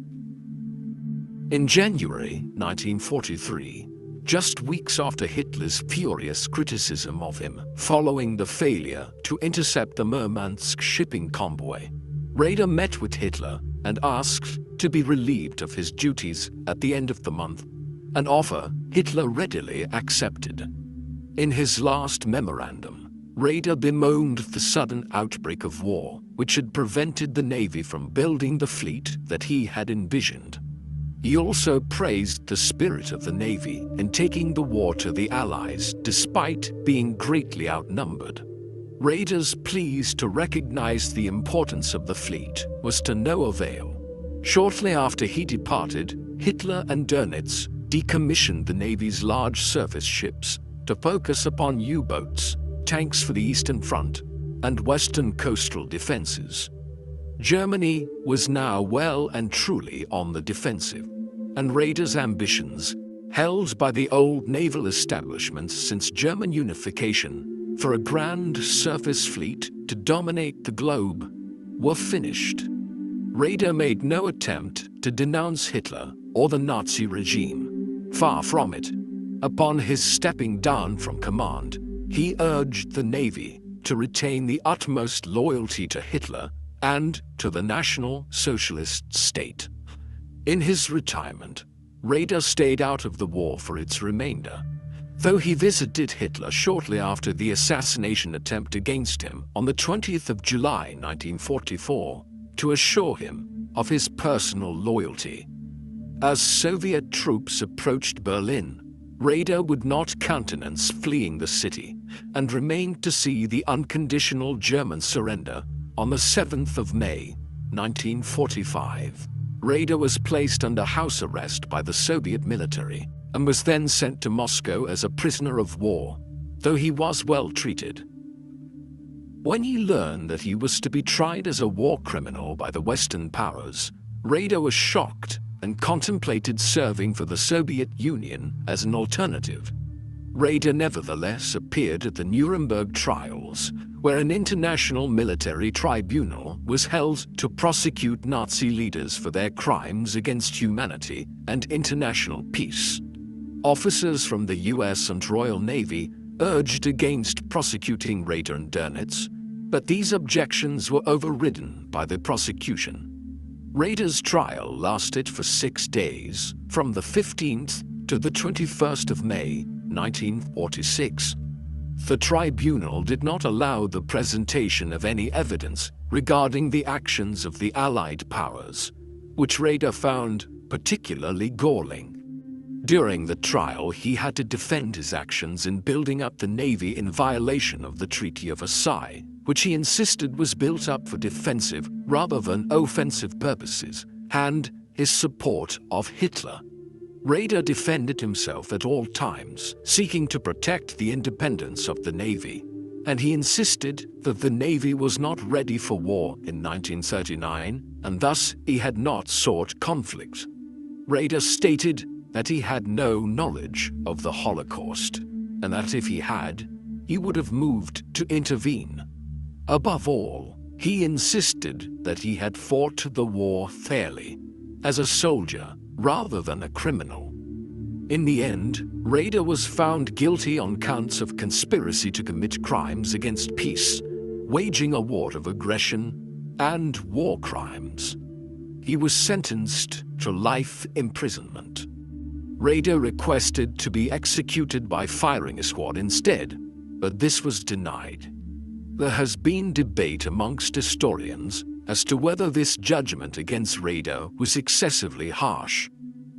In January 1943, just weeks after Hitler's furious criticism of him following the failure to intercept the Murmansk shipping convoy. Raeder met with Hitler and asked to be relieved of his duties at the end of the month, an offer Hitler readily accepted. In his last memorandum, Raeder bemoaned the sudden outbreak of war, which had prevented the Navy from building the fleet that he had envisioned. He also praised the spirit of the Navy in taking the war to the Allies despite being greatly outnumbered. Raeder's pleas to recognize the importance of the fleet was to no avail. Shortly after he departed, Hitler and Dönitz decommissioned the Navy's large surface ships to focus upon U-boats, tanks for the Eastern Front, and Western coastal defenses. Germany was now well and truly on the defensive, and Raeder's ambitions, held by the old naval establishments since German unification, for a grand surface fleet to dominate the globe, were finished. Raeder made no attempt to denounce Hitler or the Nazi regime. Far from it. Upon his stepping down from command, he urged the Navy to retain the utmost loyalty to Hitler and to the National Socialist state. In his retirement, Raeder stayed out of the war for its remainder, though he visited Hitler shortly after the assassination attempt against him on the 20th of July 1944 to assure him of his personal loyalty. As Soviet troops approached Berlin, Raeder would not countenance fleeing the city and remained to see the unconditional German surrender on the 7th of May, 1945. Raeder was placed under house arrest by the Soviet military and was then sent to Moscow as a prisoner of war, though he was well treated. When he learned that he was to be tried as a war criminal by the Western powers, Raeder was shocked and contemplated serving for the Soviet Union as an alternative. Raeder nevertheless appeared at the Nuremberg trials, where an international military tribunal was held to prosecute Nazi leaders for their crimes against humanity and international peace. Officers from the US and Royal Navy urged against prosecuting Raeder and Dönitz, but these objections were overridden by the prosecution. Raeder's trial lasted for 6 days, from the 15th to the 21st of May, 1946. The tribunal did not allow the presentation of any evidence regarding the actions of the Allied powers, which Raeder found particularly galling. During the trial, he had to defend his actions in building up the Navy in violation of the Treaty of Versailles, which he insisted was built up for defensive rather than offensive purposes, and his support of Hitler. Raeder defended himself at all times, seeking to protect the independence of the Navy, and he insisted that the Navy was not ready for war in 1939, and thus he had not sought conflict. Raeder stated that he had no knowledge of the Holocaust, and that if he had, he would have moved to intervene. Above all, he insisted that he had fought the war fairly, as a soldier rather than a criminal. In the end, Raeder was found guilty on counts of conspiracy to commit crimes against peace, waging a war of aggression, and war crimes. He was sentenced to life imprisonment. Raeder requested to be executed by firing squad instead, but this was denied. There has been debate amongst historians as to whether this judgment against Raeder was excessively harsh.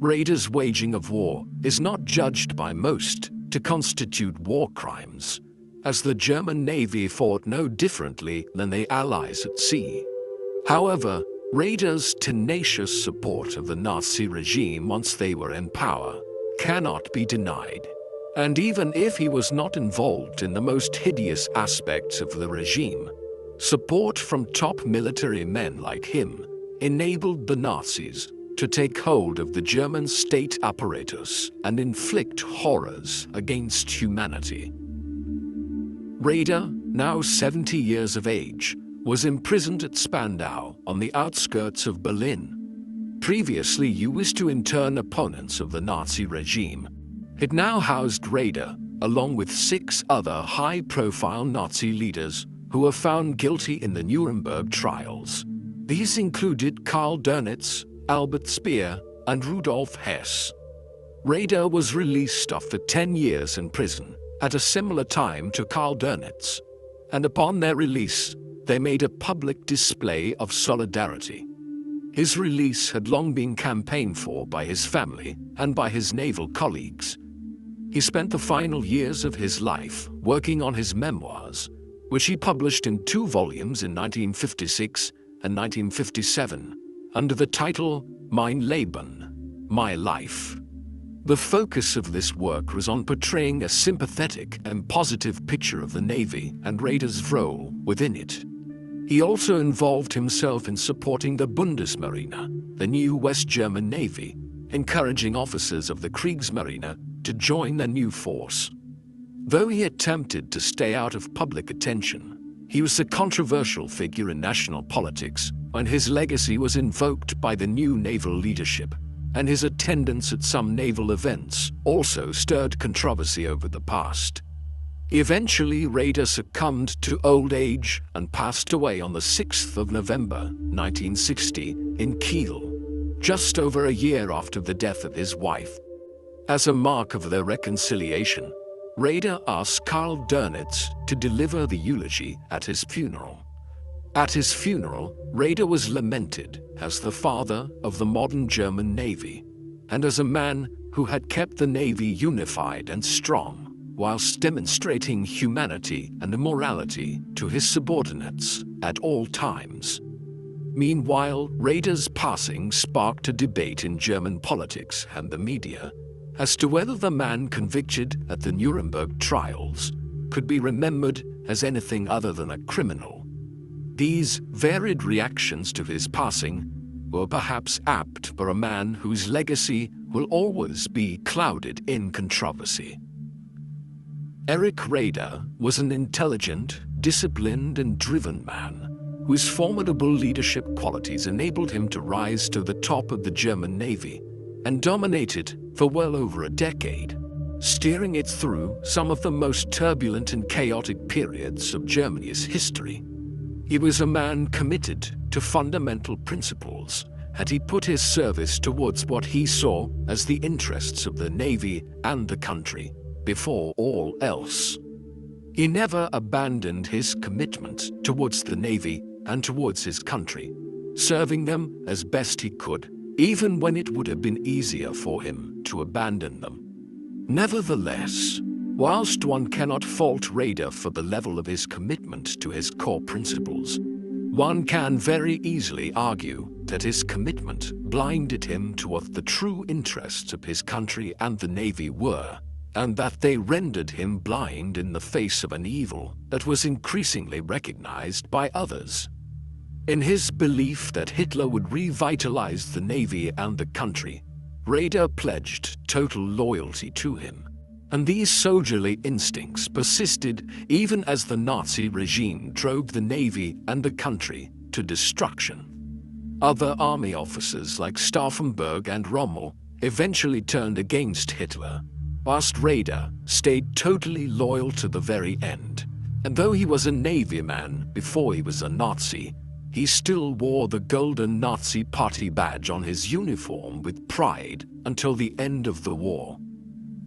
Raeder's waging of war is not judged by most to constitute war crimes, as the German Navy fought no differently than the Allies at sea. However, Raeder's tenacious support of the Nazi regime once they were in power cannot be denied. And even if he was not involved in the most hideous aspects of the regime, support from top military men like him enabled the Nazis to take hold of the German state apparatus and inflict horrors against humanity. Raeder, now 70 years of age, was imprisoned at Spandau on the outskirts of Berlin. Previously used to intern opponents of the Nazi regime, It now housed Raeder, along with 6 other high-profile Nazi leaders who were found guilty in the Nuremberg trials. These included Karl Dönitz, Albert Speer, and Rudolf Hess. Raeder was released after 10 years in prison, at a similar time to Karl Dönitz, and upon their release, they made a public display of solidarity. His release had long been campaigned for by his family and by his naval colleagues. He spent the final years of his life working on his memoirs, which he published in 2 volumes in 1956 and 1957, under the title Mein Leben, My Life. The focus of this work was on portraying a sympathetic and positive picture of the Navy and Raeder's role within it. He also involved himself in supporting the Bundesmarine, the new West German Navy, encouraging officers of the Kriegsmarine to join the new force. Though he attempted to stay out of public attention, he was a controversial figure in national politics when his legacy was invoked by the new naval leadership, and his attendance at some naval events also stirred controversy over the past. Eventually, Raeder succumbed to old age and passed away on the 6th of November, 1960, in Kiel, just over a year after the death of his wife. As a mark of their reconciliation, Raeder asked Karl Dönitz to deliver the eulogy at his funeral. At his funeral, Raeder was lamented as the father of the modern German Navy, and as a man who had kept the Navy unified and strong, whilst demonstrating humanity and morality to his subordinates at all times. Meanwhile, Raeder's passing sparked a debate in German politics and the media as to whether the man convicted at the Nuremberg trials could be remembered as anything other than a criminal. These varied reactions to his passing were perhaps apt for a man whose legacy will always be clouded in controversy. Erich Raeder was an intelligent, disciplined, and driven man whose formidable leadership qualities enabled him to rise to the top of the German Navy and dominate it for well over a decade, steering it through some of the most turbulent and chaotic periods of Germany's history. He was a man committed to fundamental principles, and he put his service towards what he saw as the interests of the Navy and the country before all else. He never abandoned his commitment towards the Navy and towards his country, serving them as best he could, even when it would have been easier for him to abandon them. Nevertheless, whilst one cannot fault Raeder for the level of his commitment to his core principles, one can very easily argue that his commitment blinded him to what the true interests of his country and the Navy were, and that they rendered him blind in the face of an evil that was increasingly recognized by others. In his belief that Hitler would revitalize the Navy and the country, Raeder pledged total loyalty to him, and these soldierly instincts persisted even as the Nazi regime drove the Navy and the country to destruction. Other army officers like Stauffenberg and Rommel eventually turned against Hitler, whilst Raeder stayed totally loyal to the very end. And though he was a Navy man before he was a Nazi, he still wore the golden Nazi Party badge on his uniform with pride until the end of the war.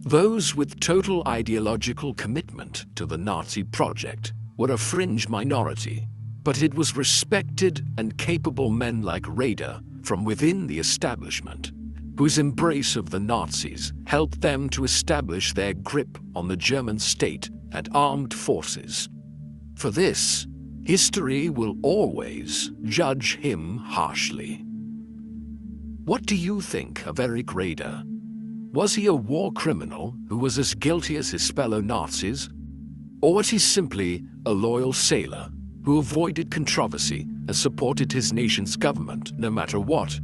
Those with total ideological commitment to the Nazi project were a fringe minority, but it was respected and capable men like Raeder from within the establishment whose embrace of the Nazis helped them to establish their grip on the German state and armed forces. For this, history will always judge him harshly. What do you think of Erich Raeder? Was he a war criminal who was as guilty as his fellow Nazis? Or was he simply a loyal sailor who avoided controversy and supported his nation's government no matter what?